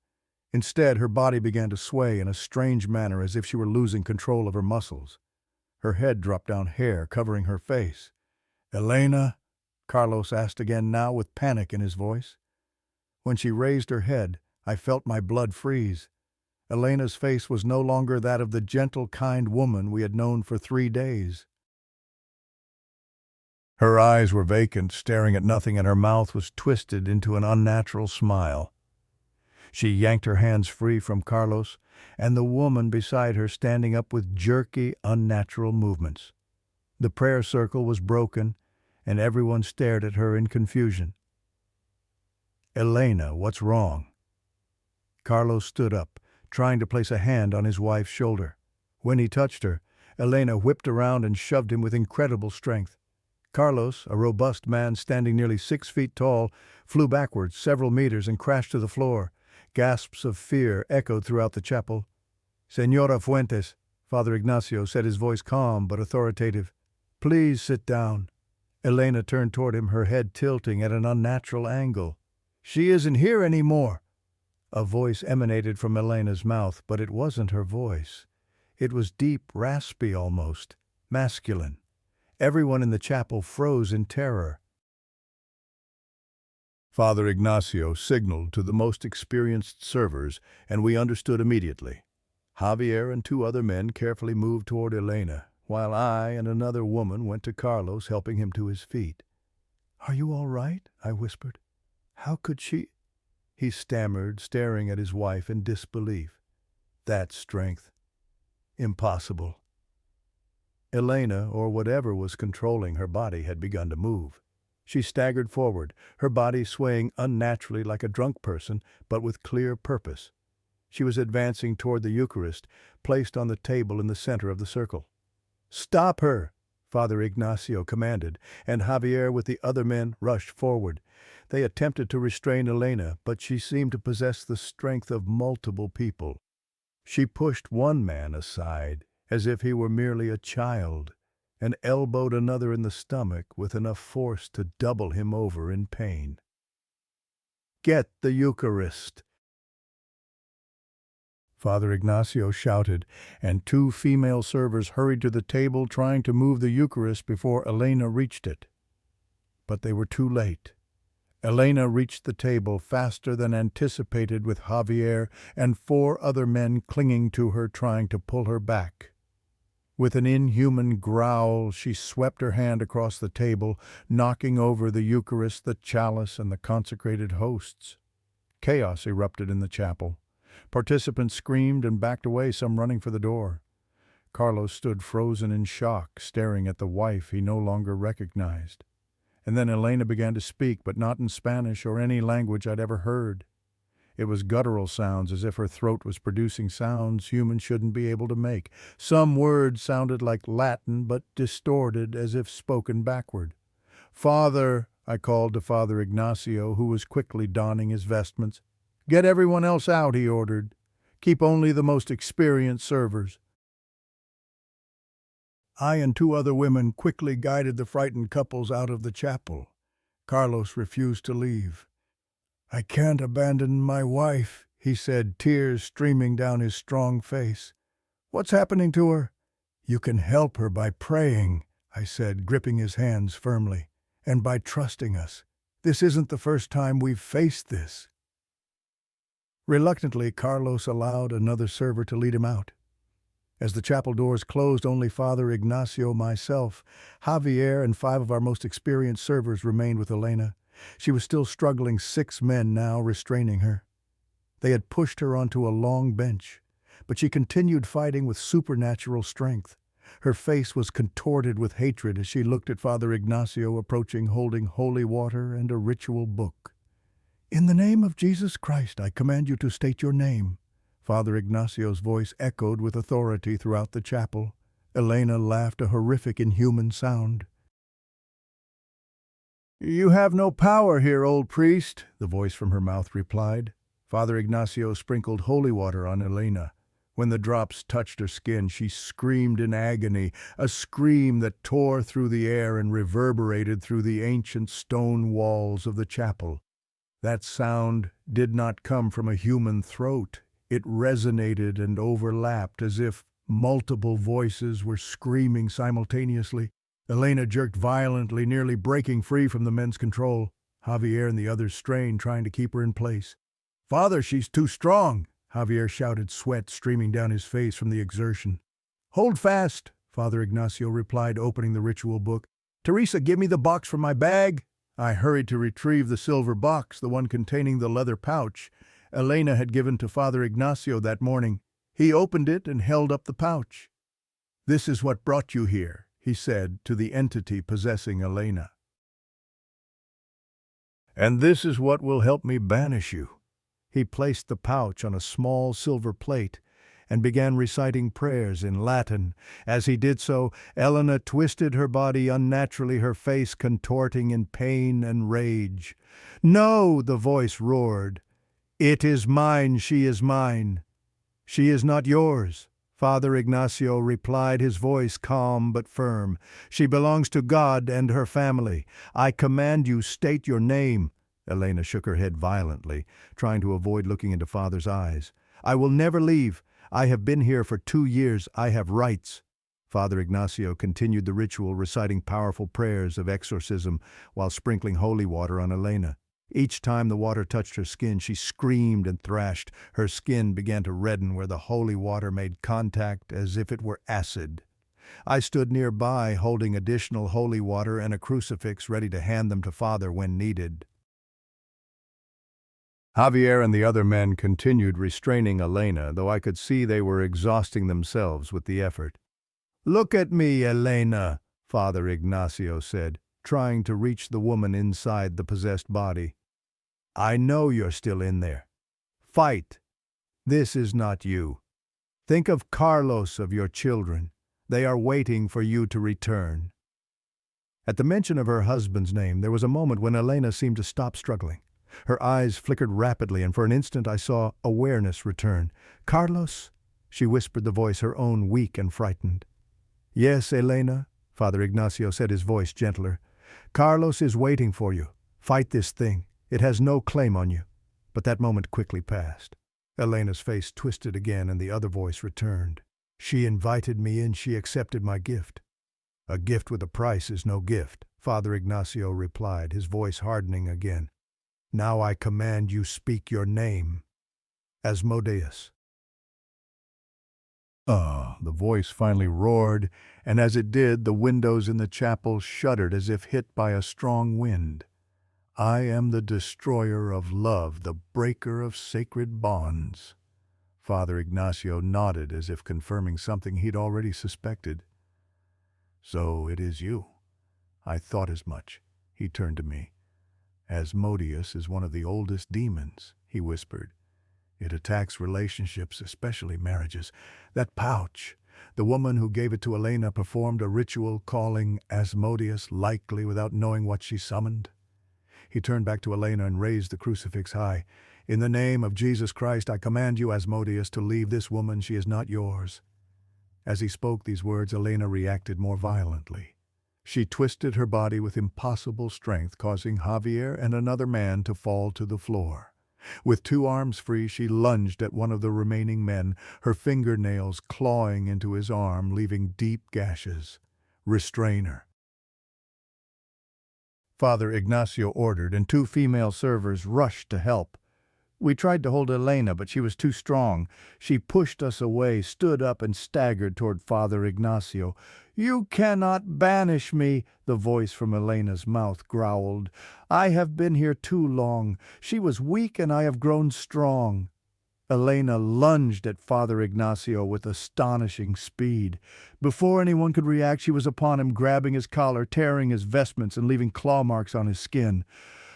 Instead, her body began to sway in a strange manner, as if she were losing control of her muscles. Her head dropped down, hair covering her face. "Elena?" Carlos asked again, now with panic in his voice. When she raised her head, I felt my blood freeze. Elena's face was no longer that of the gentle, kind woman we had known for 3 days. Her eyes were vacant, staring at nothing, and her mouth was twisted into an unnatural smile. She yanked her hands free from Carlos, and the woman beside her standing up with jerky, unnatural movements. The prayer circle was broken, and everyone stared at her in confusion. "Elena, what's wrong?" Carlos stood up, trying to place a hand on his wife's shoulder. When he touched her, Elena whipped around and shoved him with incredible strength. Carlos, a robust man standing nearly 6 feet tall, flew backwards several meters and crashed to the floor. Gasps of fear echoed throughout the chapel. "Señora Fuentes," Father Ignacio said, his voice calm but authoritative. "Please sit down." Elena turned toward him, her head tilting at an unnatural angle. "She isn't here anymore." A voice emanated from Elena's mouth, but it wasn't her voice. It was deep, raspy almost, masculine. Everyone in the chapel froze in terror. Father Ignacio signaled to the most experienced servers, and we understood immediately. Javier and two other men carefully moved toward Elena, while I and another woman went to Carlos, helping him to his feet. "Are you all right?" I whispered. "How could she—" He stammered, staring at his wife in disbelief. "That strength. Impossible." Elena, or whatever was controlling her body, had begun to move. She staggered forward, her body swaying unnaturally like a drunk person, but with clear purpose. She was advancing toward the Eucharist, placed on the table in the center of the circle. "Stop her!" Father Ignacio commanded, and Javier with the other men rushed forward. They attempted to restrain Elena, but she seemed to possess the strength of multiple people. She pushed one man aside, as if he were merely a child, and elbowed another in the stomach with enough force to double him over in pain. "Get the Eucharist!" Father Ignacio shouted, and two female servers hurried to the table trying to move the Eucharist before Elena reached it. But they were too late. Elena reached the table faster than anticipated, with Javier and four other men clinging to her, trying to pull her back. With an inhuman growl, she swept her hand across the table, knocking over the Eucharist, the chalice, and the consecrated hosts. Chaos erupted in the chapel. Participants screamed and backed away, some running for the door. Carlos stood frozen in shock, staring at the wife he no longer recognized. And then Elena began to speak, but not in Spanish or any language I'd ever heard. It was guttural sounds, as if her throat was producing sounds humans shouldn't be able to make. Some words sounded like Latin, but distorted, as if spoken backward. "Father," I called to Father Ignacio, who was quickly donning his vestments. "Get everyone else out," he ordered. "Keep only the most experienced servers." I and two other women quickly guided the frightened couples out of the chapel. Carlos refused to leave. "I can't abandon my wife," he said, tears streaming down his strong face. "What's happening to her?" "You can help her by praying," I said, gripping his hands firmly, "and by trusting us. This isn't the first time we've faced this." Reluctantly, Carlos allowed another server to lead him out. As the chapel doors closed, only Father Ignacio, myself, Javier, and 5 of our most experienced servers remained with Elena. She was still struggling, 6 men now restraining her. They had pushed her onto a long bench, but she continued fighting with supernatural strength. Her face was contorted with hatred as she looked at Father Ignacio approaching, holding holy water and a ritual book. "In the name of Jesus Christ, I command you to state your name." Father Ignacio's voice echoed with authority throughout the chapel. Elena laughed a horrific, inhuman sound. "You have no power here, old priest," the voice from her mouth replied. Father Ignacio sprinkled holy water on Elena. When the drops touched her skin, she screamed in agony, a scream that tore through the air and reverberated through the ancient stone walls of the chapel. That sound did not come from a human throat. It resonated and overlapped as if multiple voices were screaming simultaneously. Elena jerked violently, nearly breaking free from the men's control. Javier and the others strained, trying to keep her in place. "Father, she's too strong!" Javier shouted, sweat streaming down his face from the exertion. "Hold fast," Father Ignacio replied, opening the ritual book. "Teresa, give me the box from my bag." I hurried to retrieve the silver box, the one containing the leather pouch Elena had given to Father Ignacio that morning. He opened it and held up the pouch. "This is what brought you here," he said to the entity possessing Elena. "And this is what will help me banish you." He placed the pouch on a small silver plate and began reciting prayers in Latin. As he did so, Elena twisted her body unnaturally, her face contorting in pain and rage. "No!" the voice roared. "It is mine, she is mine. She is not yours." Father Ignacio replied, his voice calm but firm. "She belongs to God and her family. I command you, state your name." Elena shook her head violently, trying to avoid looking into Father's eyes. "I will never leave. I have been here for 2 years. I have rights." Father Ignacio continued the ritual, reciting powerful prayers of exorcism while sprinkling holy water on Elena. Each time the water touched her skin, she screamed and thrashed. Her skin began to redden where the holy water made contact as if it were acid. I stood nearby, holding additional holy water and a crucifix ready to hand them to Father when needed. Javier and the other men continued restraining Elena, though I could see they were exhausting themselves with the effort. "Look at me, Elena," Father Ignacio said, trying to reach the woman inside the possessed body. "I know you're still in there. Fight. This is not you. Think of Carlos, of your children. They are waiting for you to return." At the mention of her husband's name, there was a moment when Elena seemed to stop struggling. Her eyes flickered rapidly, and for an instant I saw awareness return. "Carlos?" she whispered, the voice her own, weak and frightened. "Yes, Elena," Father Ignacio said, his voice gentler. "Carlos is waiting for you. Fight this thing. It has no claim on you." But that moment quickly passed. Elena's face twisted again, and the other voice returned. "She invited me in. She accepted my gift." "A gift with a price is no gift," Father Ignacio replied, his voice hardening again. "Now I command you speak your name. Asmodeus." The voice finally roared, and as it did, the windows in the chapel shuddered as if hit by a strong wind. "I am the destroyer of love, the breaker of sacred bonds." Father Ignacio nodded as if confirming something he'd already suspected. "So it is you. I thought as much." He turned to me. "Asmodeus is one of the oldest demons," he whispered. "It attacks relationships, especially marriages. That pouch, the woman who gave it to Elena performed a ritual calling Asmodeus, likely without knowing what she summoned." He turned back to Elena and raised the crucifix high. "In the name of Jesus Christ, I command you, Asmodeus, to leave this woman. She is not yours." As he spoke these words, Elena reacted more violently. She twisted her body with impossible strength, causing Javier and another man to fall to the floor. With two arms free, she lunged at one of the remaining men, her fingernails clawing into his arm, leaving deep gashes. "Restrain her," Father Ignacio ordered, and two female servers rushed to help. We tried to hold Elena, but she was too strong. She pushed us away, stood up, and staggered toward Father Ignacio. "You cannot banish me," the voice from Elena's mouth growled. "I have been here too long. She was weak, and I have grown strong." Elena lunged at Father Ignacio with astonishing speed. Before anyone could react, she was upon him, grabbing his collar, tearing his vestments, and leaving claw marks on his skin.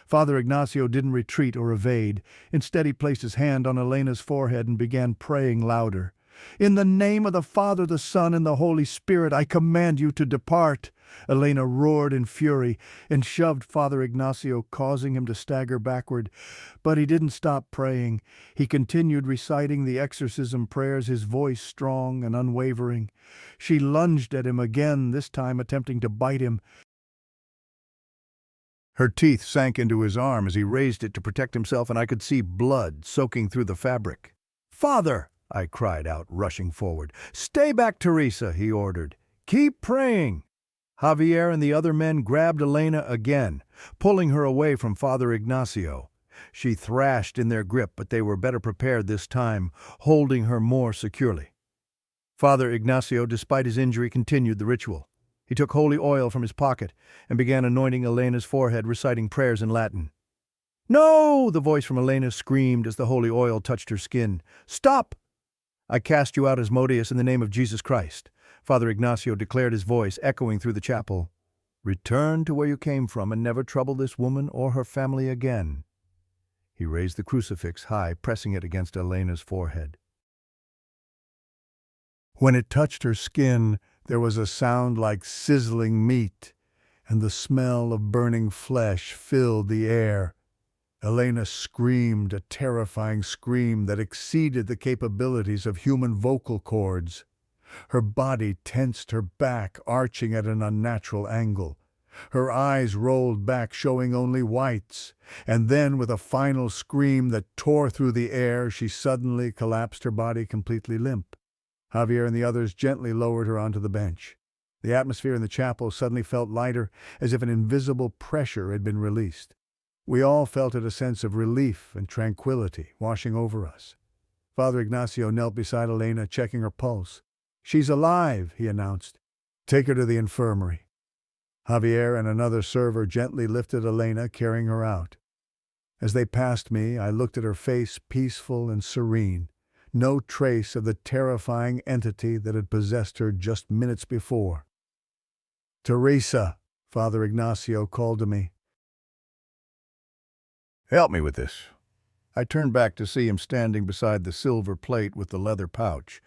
Father Ignacio didn't retreat or evade. Instead, he placed his hand on Elena's forehead and began praying louder. "In the name of the Father, the Son, and the Holy Spirit, I command you to depart." Elena roared in fury and shoved Father Ignacio, causing him to stagger backward. But he didn't stop praying. He continued reciting the exorcism prayers, his voice strong and unwavering. She lunged at him again, this time attempting to bite him. Her teeth sank into his arm as he raised it to protect himself, and I could see blood soaking through the fabric. "Father!" I cried out, rushing forward. "Stay back, Teresa," he ordered. "Keep praying." Javier and the other men grabbed Elena again, pulling her away from Father Ignacio. She thrashed in their grip, but they were better prepared this time, holding her more securely. Father Ignacio, despite his injury, continued the ritual. He took holy oil from his pocket and began anointing Elena's forehead, reciting prayers in Latin. "No!" the voice from Elena screamed as the holy oil touched her skin. "Stop! I cast you out, Asmodeus, in the name of Jesus Christ." Father Ignacio declared, his voice echoing through the chapel. "Return to where you came from and never trouble this woman or her family again." He raised the crucifix high, pressing it against Elena's forehead. When it touched her skin, there was a sound like sizzling meat, and the smell of burning flesh filled the air. Elena screamed, a terrifying scream that exceeded the capabilities of human vocal cords. Her body tensed, her back arching at an unnatural angle. Her eyes rolled back, showing only whites, and then with a final scream that tore through the air, she suddenly collapsed, her body completely limp. Javier and the others gently lowered her onto the bench. The atmosphere in the chapel suddenly felt lighter, as if an invisible pressure had been released. We all felt it, a sense of relief and tranquility washing over us. Father Ignacio knelt beside Elena, checking her pulse. "She's alive," he announced. "Take her to the infirmary." Javier and another server gently lifted Elena, carrying her out. As they passed me, I looked at her face, peaceful and serene. No trace of the terrifying entity that had possessed her just minutes before. "Teresa," Father Ignacio called to me. "Help me with this." I turned back to see him standing beside the silver plate with the leather pouch.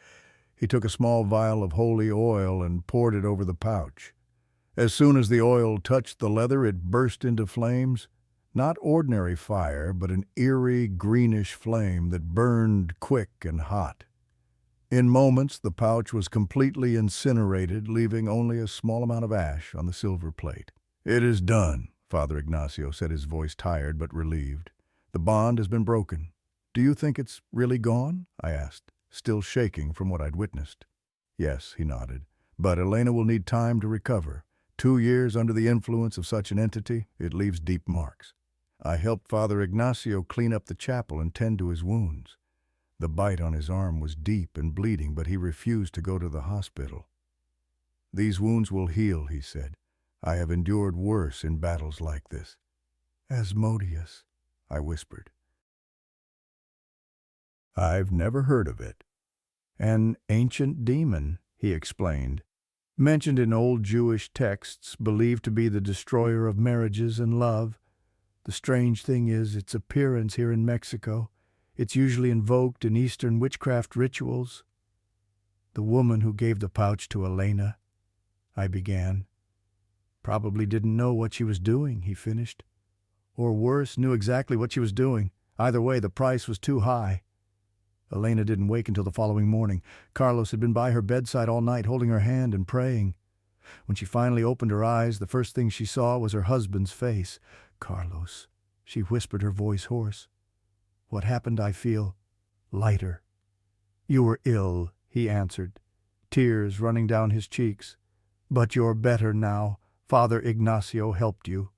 He took a small vial of holy oil and poured it over the pouch. As soon as the oil touched the leather, it burst into flames. Not ordinary fire, but an eerie greenish flame that burned quick and hot. In moments, the pouch was completely incinerated, leaving only a small amount of ash on the silver plate. "It is done," Father Ignacio said, his voice tired but relieved. "The bond has been broken." "Do you think it's really gone?" I asked, still shaking from what I'd witnessed. "Yes," he nodded, "but Elena will need time to recover. 2 years under the influence of such an entity, it leaves deep marks." I helped Father Ignacio clean up the chapel and tend to his wounds. The bite on his arm was deep and bleeding, but he refused to go to the hospital. "These wounds will heal," he said. "I have endured worse in battles like this." "Asmodeus," I whispered. "I've never heard of it." "An ancient demon," he explained, "mentioned in old Jewish texts, believed to be the destroyer of marriages and love. The strange thing is its appearance here in Mexico. It's usually invoked in Eastern witchcraft rituals." "The woman who gave the pouch to Elena," I began. "Probably didn't know what she was doing," he finished. "Or worse, knew exactly what she was doing. Either way, the price was too high." Elena didn't wake until the following morning. Carlos had been by her bedside all night, holding her hand and praying. When she finally opened her eyes, the first thing she saw was her husband's face. "Carlos," she whispered, her voice hoarse. "What happened? I feel lighter." "You were ill," he answered, tears running down his cheeks. "But you're better now. Father Ignacio helped you."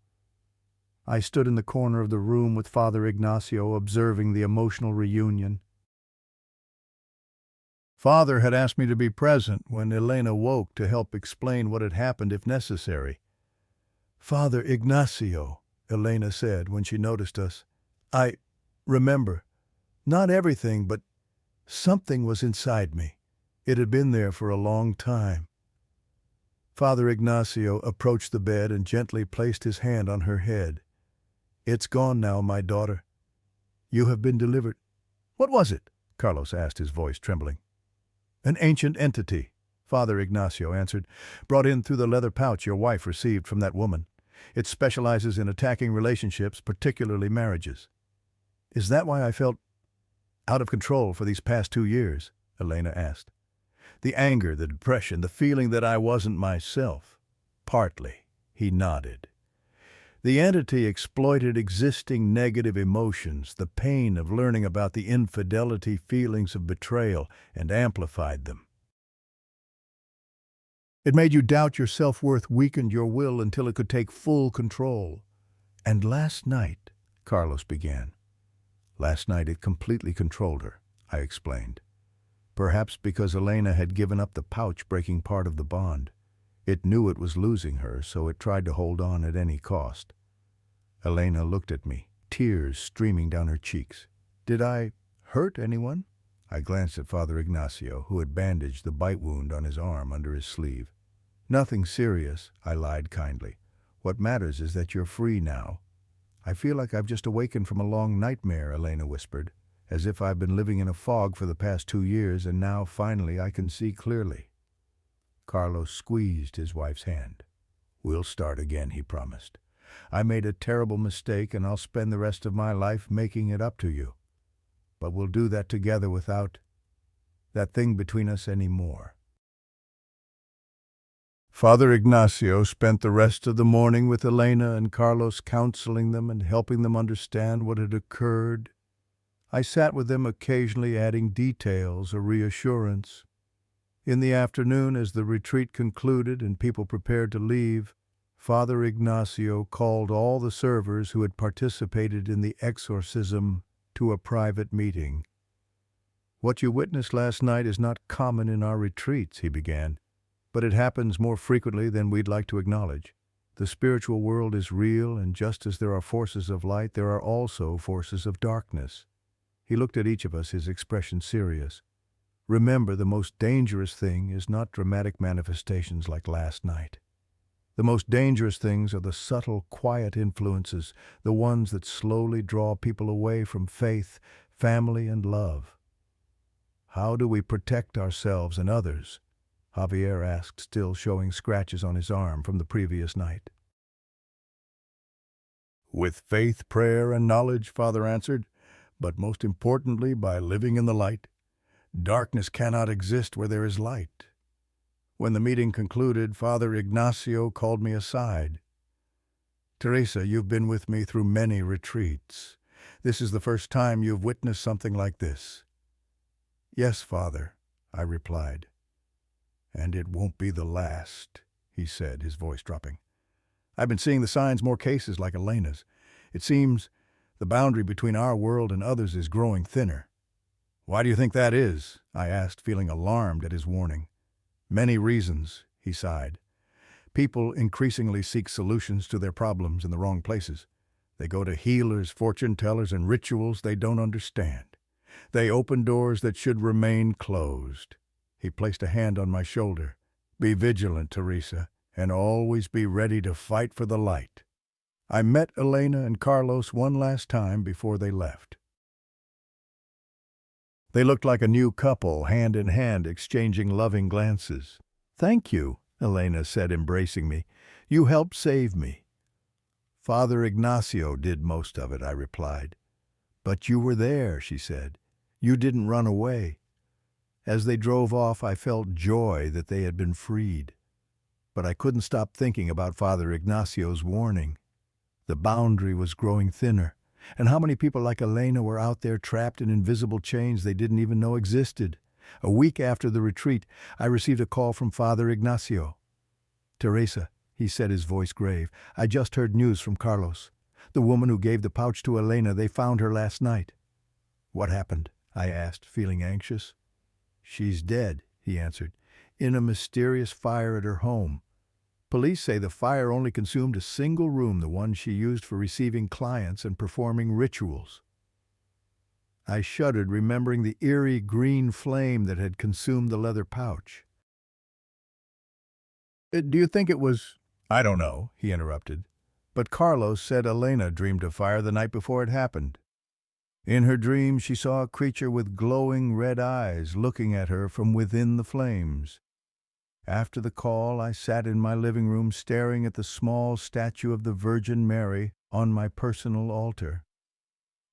I stood in the corner of the room with Father Ignacio, observing the emotional reunion. Father had asked me to be present when Elena woke to help explain what had happened if necessary. "Father Ignacio," Elena said when she noticed us, "I remember. Not everything, but something was inside me. It had been there for a long time." Father Ignacio approached the bed and gently placed his hand on her head. "It's gone now, my daughter. You have been delivered." "What was it?" Carlos asked, his voice trembling. "An ancient entity," Father Ignacio answered, "brought in through the leather pouch your wife received from that woman. It specializes in attacking relationships, particularly marriages." "Is that why I felt out of control for these past 2 years?" Elena asked. "The anger, the depression, the feeling that I wasn't myself." "Partly," he nodded. "The entity exploited existing negative emotions, the pain of learning about the infidelity, feelings of betrayal, and amplified them. It made you doubt your self-worth, weakened your will until it could take full control." "And last night," Carlos began. "Last night it completely controlled her," I explained. "Perhaps because Elena had given up the pouch, breaking part of the bond. It knew it was losing her, so it tried to hold on at any cost." Elena looked at me, tears streaming down her cheeks. "Did I hurt anyone?" I glanced at Father Ignacio, who had bandaged the bite wound on his arm under his sleeve. "Nothing serious," I lied kindly. "What matters is that you're free now." "I feel like I've just awakened from a long nightmare," Elena whispered, "as if I've been living in a fog for the past 2 years, and now finally I can see clearly." Carlos squeezed his wife's hand. "We'll start again," he promised. "I made a terrible mistake, and I'll spend the rest of my life making it up to you. But we'll do that together without that thing between us anymore." Father Ignacio spent the rest of the morning with Elena and Carlos, counseling them and helping them understand what had occurred. I sat with them occasionally, adding details or reassurance. In the afternoon, as the retreat concluded and people prepared to leave, Father Ignacio called all the servers who had participated in the exorcism to a private meeting. "What you witnessed last night is not common in our retreats," he began, "but it happens more frequently than we'd like to acknowledge. The spiritual world is real, and just as there are forces of light, there are also forces of darkness." He looked at each of us, his expression serious. "Remember, the most dangerous thing is not dramatic manifestations like last night. The most dangerous things are the subtle, quiet influences, the ones that slowly draw people away from faith, family, and love." "How do we protect ourselves and others?" Javier asked, still showing scratches on his arm from the previous night. "With faith, prayer, and knowledge," Father answered, "but most importantly by living in the light. Darkness cannot exist where there is light." When the meeting concluded, Father Ignacio called me aside. "Teresa, you've been with me through many retreats. This is the first time you've witnessed something like this." "Yes, Father," I replied. "And it won't be the last," he said, his voice dropping. "I've been seeing the signs, more cases like Elena's. It seems the boundary between our world and others is growing thinner." "Why do you think that is?" I asked, feeling alarmed at his warning. "Many reasons," he sighed. "People increasingly seek solutions to their problems in the wrong places. They go to healers, fortune tellers, and rituals they don't understand. They open doors that should remain closed." He placed a hand on my shoulder. "Be vigilant, Teresa, and always be ready to fight for the light." I met Elena and Carlos one last time before they left. They looked like a new couple, hand in hand, exchanging loving glances. "Thank you," Elena said, embracing me. "You helped save me." "Father Ignacio did most of it," I replied. "But you were there," she said. "You didn't run away." As they drove off, I felt joy that they had been freed. But I couldn't stop thinking about Father Ignacio's warning. The boundary was growing thinner. And how many people like Elena were out there trapped in invisible chains they didn't even know existed? A week after the retreat, I received a call from Father Ignacio. "Teresa," he said, his voice grave, "I just heard news from Carlos. The woman who gave the pouch to Elena, they found her last night." "What happened?" I asked, feeling anxious. "She's dead," he answered, "in a mysterious fire at her home. Police say the fire only consumed a single room, the one she used for receiving clients and performing rituals." I shuddered, remembering the eerie green flame that had consumed the leather pouch. "Do you think it was—" "I don't know," he interrupted. "But Carlos said Elena dreamed of fire the night before it happened. In her dream, she saw a creature with glowing red eyes looking at her from within the flames. After the call, I sat in my living room staring at the small statue of the Virgin Mary on my personal altar.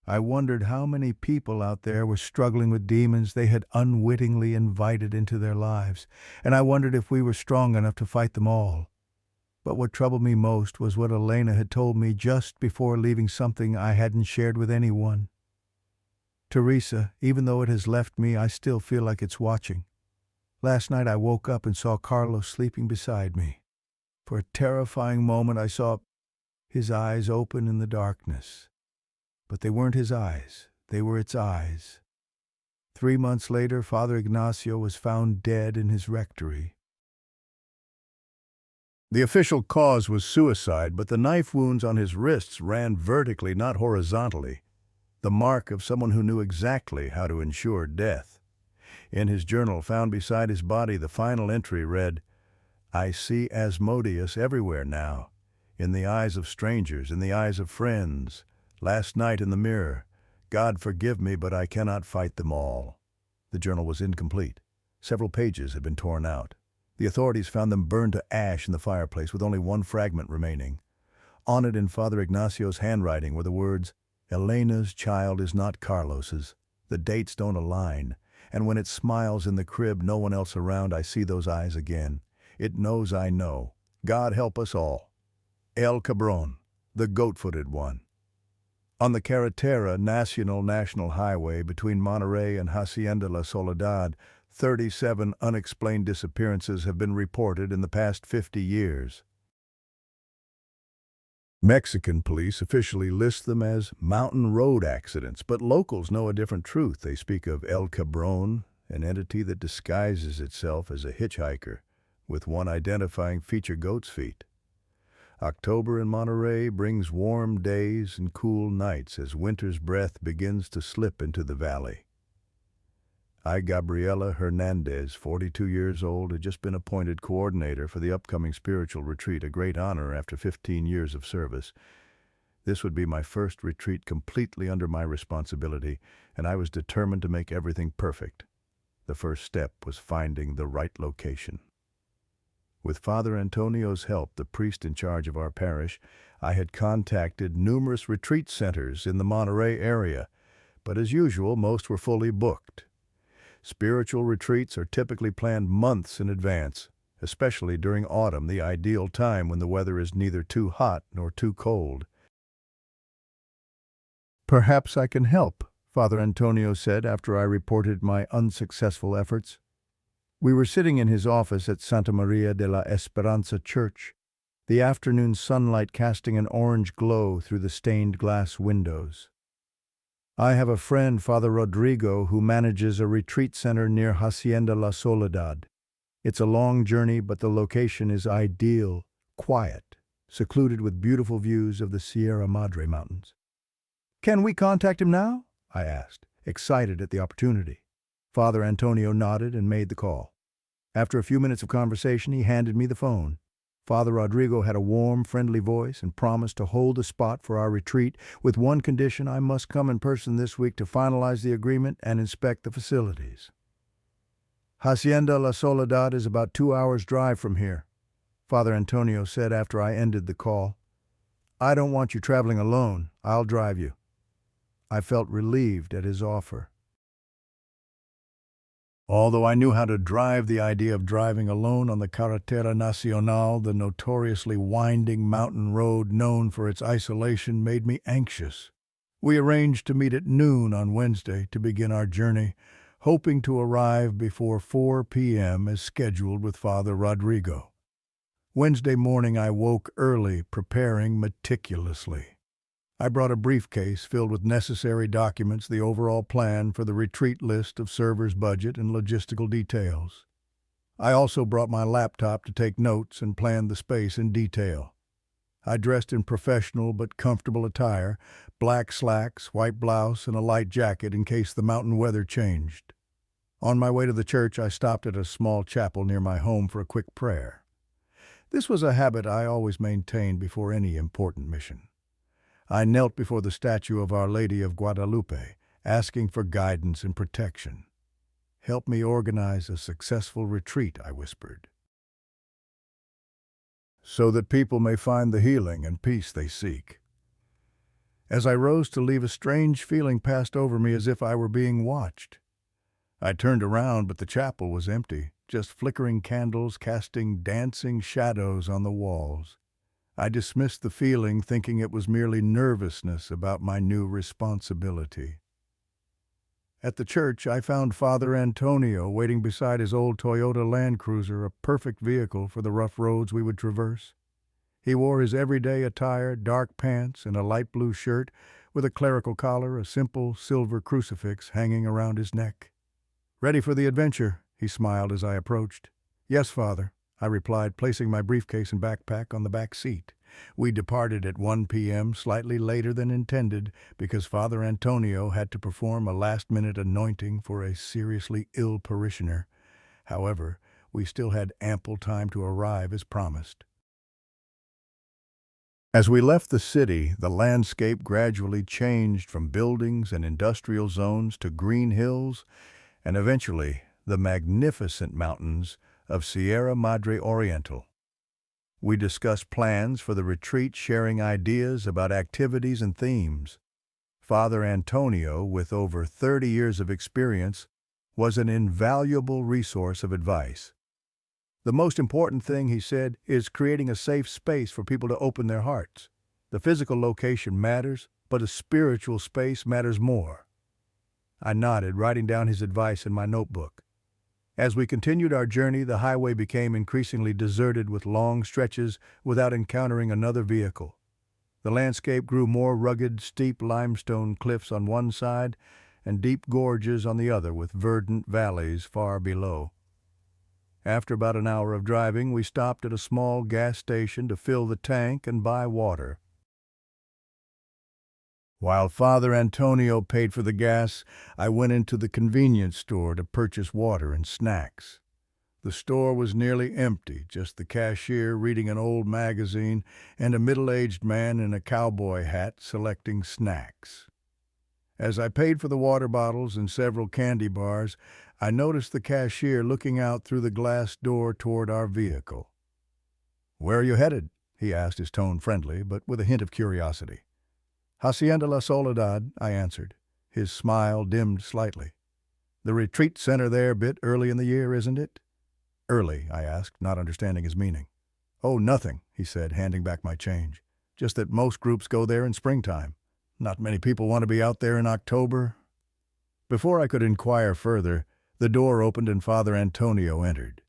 I wondered how many people out there were struggling with demons they had unwittingly invited into their lives, and I wondered if we were strong enough to fight them all. But what troubled me most was what Elena had told me just before leaving, something I hadn't shared with anyone. "Teresa, even though it has left me, I still feel like it's watching. Last night I woke up and saw Carlos sleeping beside me. For a terrifying moment I saw his eyes open in the darkness. But they weren't his eyes, they were its eyes. 3 months later, Father Ignacio was found dead in his rectory. The official cause was suicide, but the knife wounds on his wrists ran vertically, not horizontally, the mark of someone who knew exactly how to ensure death. In his journal found beside his body, the final entry read, "I see Asmodeus everywhere now, in the eyes of strangers, in the eyes of friends. Last night in the mirror, God forgive me, but I cannot fight them all." The journal was incomplete. Several pages had been torn out. The authorities found them burned to ash in the fireplace, with only one fragment remaining. On it, in Father Ignacio's handwriting, were the words, "Elena's child is not Carlos's. The dates don't align. And when it smiles in the crib, no one else around, I see those eyes again. It knows I know. God help us all. El Cabron, the goat-footed one." On the Carretera National Highway between Monterrey and Hacienda La Soledad, 37 unexplained disappearances have been reported in the past 50 years. Mexican police officially list them as mountain road accidents, but locals know a different truth. They speak of El Cabron, an entity that disguises itself as a hitchhiker, with one identifying feature goat's feet. October in Monterey brings warm days and cool nights as winter's breath begins to slip into the valley. I, Gabriela Hernandez, 42 years old, had just been appointed coordinator for the upcoming spiritual retreat, a great honor after 15 years of service. This would be my first retreat completely under my responsibility, and I was determined to make everything perfect. The first step was finding the right location. With Father Antonio's help, the priest in charge of our parish, I had contacted numerous retreat centers in the Monterey area, but as usual, most were fully booked. Spiritual retreats are typically planned months in advance, especially during autumn, the ideal time when the weather is neither too hot nor too cold. "Perhaps I can help," Father Antonio said after I reported my unsuccessful efforts. We were sitting in his office at Santa Maria de la Esperanza Church, the afternoon sunlight casting an orange glow through the stained glass windows. "I have a friend, Father Rodrigo, who manages a retreat center near Hacienda La Soledad. It's a long journey, but the location is ideal, quiet, secluded with beautiful views of the Sierra Madre Mountains." "Can we contact him now?" I asked, excited at the opportunity. Father Antonio nodded and made the call. After a few minutes of conversation, he handed me the phone. Father Rodrigo had a warm, friendly voice and promised to hold a spot for our retreat with one condition: I must come in person this week to finalize the agreement and inspect the facilities. "Hacienda La Soledad is about 2 hours' drive from here," Father Antonio said after I ended the call. "I don't want you traveling alone. I'll drive you." I felt relieved at his offer. Although I knew how to drive, the idea of driving alone on the Carretera Nacional, the notoriously winding mountain road known for its isolation, made me anxious. We arranged to meet at noon on Wednesday to begin our journey, hoping to arrive before 4 p.m. as scheduled with Father Rodrigo. Wednesday morning I woke early, preparing meticulously. I brought a briefcase filled with necessary documents, the overall plan for the retreat, list of servers' budget, and logistical details. I also brought my laptop to take notes and plan the space in detail. I dressed in professional but comfortable attire, black slacks, white blouse, and a light jacket in case the mountain weather changed. On my way to the church, I stopped at a small chapel near my home for a quick prayer. This was a habit I always maintained before any important mission. I knelt before the statue of Our Lady of Guadalupe, asking for guidance and protection. "Help me organize a successful retreat," I whispered, "so that people may find the healing and peace they seek." As I rose to leave, a strange feeling passed over me, as if I were being watched. I turned around, but the chapel was empty, just flickering candles casting dancing shadows on the walls. I dismissed the feeling, thinking it was merely nervousness about my new responsibility. At the church, I found Father Antonio waiting beside his old Toyota Land Cruiser, a perfect vehicle for the rough roads we would traverse. He wore his everyday attire, dark pants and a light blue shirt with a clerical collar, a simple silver crucifix hanging around his neck. "Ready for the adventure?" he smiled as I approached. "Yes, Father," I replied, placing my briefcase and backpack on the back seat. We departed at 1 p.m., slightly later than intended, because Father Antonio had to perform a last-minute anointing for a seriously ill parishioner. However, we still had ample time to arrive as promised. As we left the city, the landscape gradually changed from buildings and industrial zones to green hills and eventually the magnificent mountains of Sierra Madre Oriental. We discussed plans for the retreat, sharing ideas about activities and themes. Father Antonio, with over 30 years of experience, was an invaluable resource of advice. "The most important thing," he said, "is creating a safe space for people to open their hearts. The physical location matters, but a spiritual space matters more." I nodded, writing down his advice in my notebook. As we continued our journey, the highway became increasingly deserted, with long stretches without encountering another vehicle. The landscape grew more rugged, steep limestone cliffs on one side and deep gorges on the other with verdant valleys far below. After about an hour of driving, we stopped at a small gas station to fill the tank and buy water. While Father Antonio paid for the gas, I went into the convenience store to purchase water and snacks. The store was nearly empty, just the cashier reading an old magazine and a middle-aged man in a cowboy hat selecting snacks. As I paid for the water bottles and several candy bars, I noticed the cashier looking out through the glass door toward our vehicle. "Where are you headed?" he asked, his tone friendly, but with a hint of curiosity. "Hacienda La Soledad," I answered. His smile dimmed slightly. "The retreat center there bit early in the year, isn't it?" "Early?" I asked, not understanding his meaning. "Oh, nothing," he said, handing back my change. "Just that most groups go there in springtime. Not many people want to be out there in October." Before I could inquire further, the door opened and Father Antonio entered.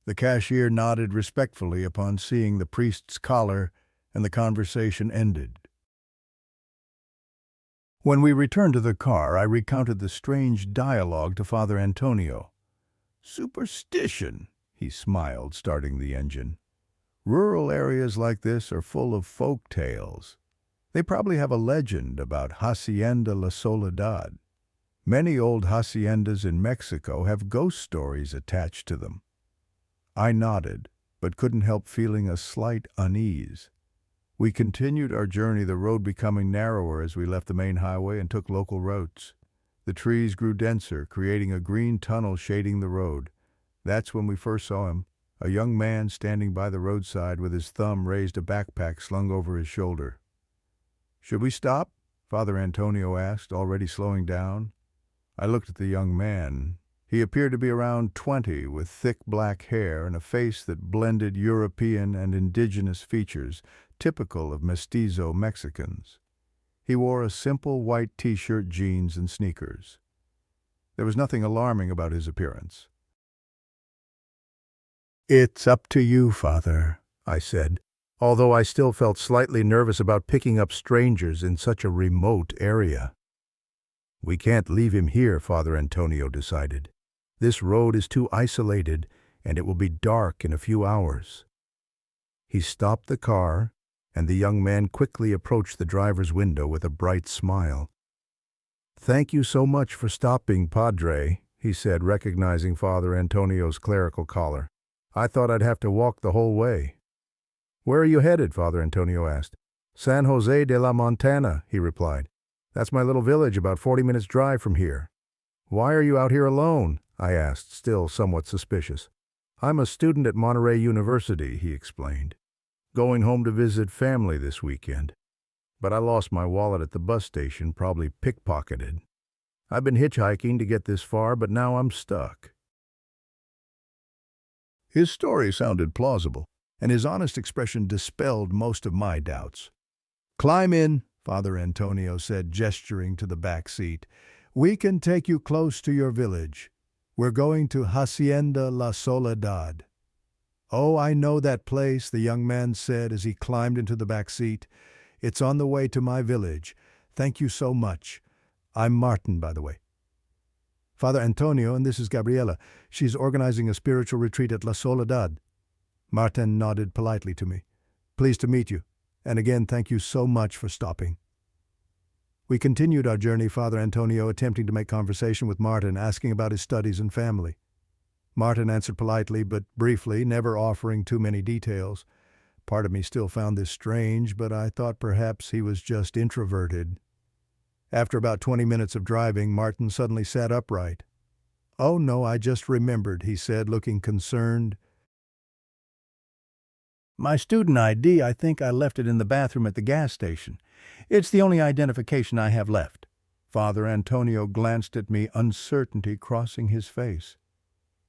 The cashier nodded respectfully upon seeing the priest's collar, and the conversation ended. When we returned to the car, I recounted the strange dialogue to Father Antonio. "Superstition," he smiled, starting the engine. "Rural areas like this are full of folk tales. They probably have a legend about Hacienda La Soledad. Many old haciendas in Mexico have ghost stories attached to them." I nodded, but couldn't help feeling a slight unease. We continued our journey, the road becoming narrower as we left the main highway and took local roads. The trees grew denser, creating a green tunnel shading the road. That's when we first saw him, a young man standing by the roadside with his thumb raised, a backpack slung over his shoulder. "Should we stop?" Father Antonio asked, already slowing down. I looked at the young man. He appeared to be around 20, with thick black hair and a face that blended European and indigenous features, typical of mestizo Mexicans. He wore a simple white t-shirt, jeans, and sneakers. There was nothing alarming about his appearance. "It's up to you, Father," I said, although I still felt slightly nervous about picking up strangers in such a remote area. "We can't leave him here," Father Antonio decided. "This road is too isolated, and it will be dark in a few hours." He stopped the car, and the young man quickly approached the driver's window with a bright smile. "Thank you so much for stopping, Padre," he said, recognizing Father Antonio's clerical collar. "I thought I'd have to walk the whole way." "Where are you headed?" Father Antonio asked. "San Jose de la Montana," he replied. "That's my little village about 40 minutes' drive from here." "Why are you out here alone?" I asked, still somewhat suspicious. "I'm a student at Monterey University," he explained. "Going home to visit family this weekend. But I lost my wallet at the bus station, probably pickpocketed. I've been hitchhiking to get this far, but now I'm stuck." His story sounded plausible, and his honest expression dispelled most of my doubts. "Climb in," Father Antonio said, gesturing to the back seat. "We can take you close to your village. We're going to Hacienda La Soledad." "Oh, I know that place," the young man said as he climbed into the back seat. "It's on the way to my village. Thank you so much. I'm Martin, by the way." "Father Antonio, and this is Gabriela. She's organizing a spiritual retreat at La Soledad." Martin nodded politely to me. "Pleased to meet you. And again, thank you so much for stopping." We continued our journey, Father Antonio attempting to make conversation with Martin, asking about his studies and family. Martin answered politely but briefly, never offering too many details. Part of me still found this strange, but I thought perhaps he was just introverted. After about 20 minutes of driving, Martin suddenly sat upright. "Oh no, I just remembered," he said, looking concerned. "My student ID, I think I left it in the bathroom at the gas station. It's the only identification I have left." Father Antonio glanced at me, uncertainty crossing his face.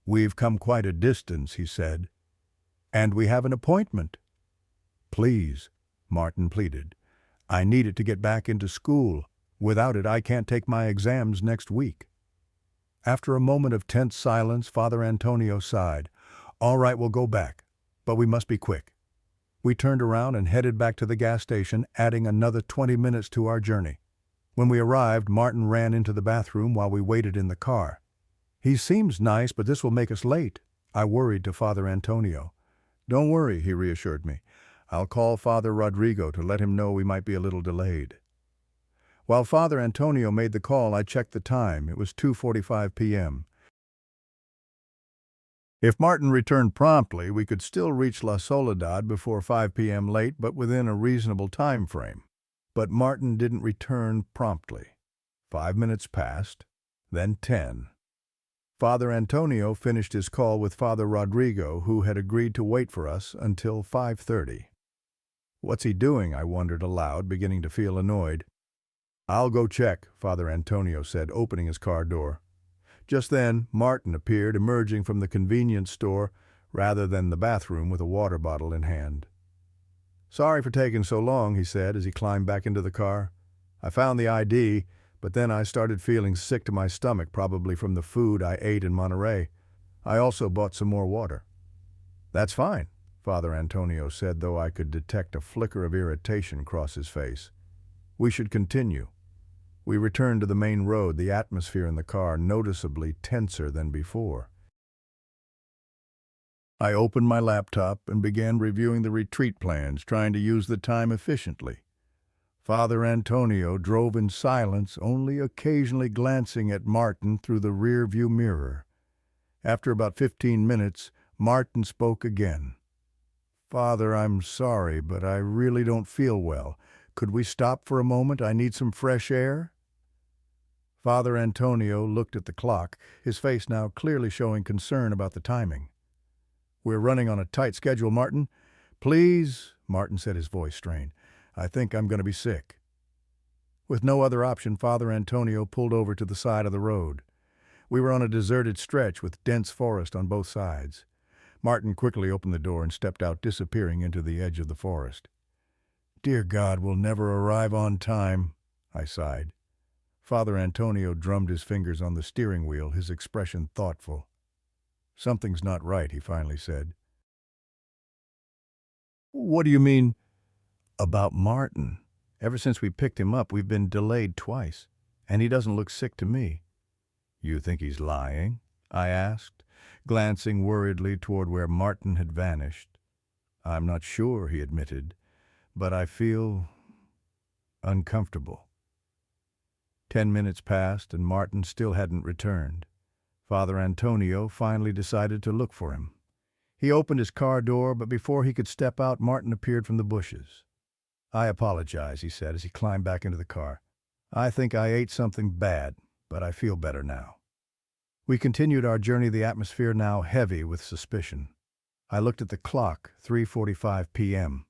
"We've come quite a distance," he said. "And we have an appointment." "Please," Martin pleaded. "I need it to get back into school. Without it, I can't take my exams next week." After a moment of tense silence, Father Antonio sighed. "All right, we'll go back, but we must be quick." We turned around and headed back to the gas station, adding another 20 minutes to our journey. When we arrived, Martin ran into the bathroom while we waited in the car. "He seems nice, but this will make us late," I worried to Father Antonio. "Don't worry," he reassured me. "I'll call Father Rodrigo to let him know we might be a little delayed." While Father Antonio made the call, I checked the time. It was 2:45 p.m. If Martin returned promptly, we could still reach La Soledad before 5 p.m. late, but within a reasonable time frame. But Martin didn't return promptly. 5 minutes passed, then 10. Father Antonio finished his call with Father Rodrigo, who had agreed to wait for us until 5:30. "What's he doing?" I wondered aloud, beginning to feel annoyed. "I'll go check," Father Antonio said, opening his car door. Just then, Martin appeared, emerging from the convenience store rather than the bathroom with a water bottle in hand. "Sorry for taking so long," he said as he climbed back into the car. "I found the ID, but then I started feeling sick to my stomach, probably from the food I ate in Monterey. I also bought some more water." "That's fine," Father Antonio said, though I could detect a flicker of irritation cross his face. "We should continue." We returned to the main road, the atmosphere in the car noticeably tenser than before. I opened my laptop and began reviewing the retreat plans, trying to use the time efficiently. Father Antonio drove in silence, only occasionally glancing at Martin through the rear-view mirror. After about 15 minutes, Martin spoke again. "Father, I'm sorry, but I really don't feel well. Could we stop for a moment? I need some fresh air." Father Antonio looked at the clock, his face now clearly showing concern about the timing. "We're running on a tight schedule, Martin." "Please," Martin said, his voice strained. "I think I'm going to be sick." With no other option, Father Antonio pulled over to the side of the road. We were on a deserted stretch with dense forest on both sides. Martin quickly opened the door and stepped out, disappearing into the edge of the forest. "Dear God, we'll never arrive on time," I sighed. Father Antonio drummed his fingers on the steering wheel, his expression thoughtful. "Something's not right," he finally said. "What do you mean?" "About Martin. Ever since we picked him up, we've been delayed twice, and he doesn't look sick to me." "You think he's lying?" I asked, glancing worriedly toward where Martin had vanished. "I'm not sure," he admitted, "but I feel uncomfortable." 10 minutes passed, and Martin still hadn't returned. Father Antonio finally decided to look for him. He opened his car door, but before he could step out, Martin appeared from the bushes. "I apologize," he said as he climbed back into the car. "I think I ate something bad, but I feel better now." We continued our journey, the atmosphere now heavy with suspicion. I looked at the clock, 3:45 p.m.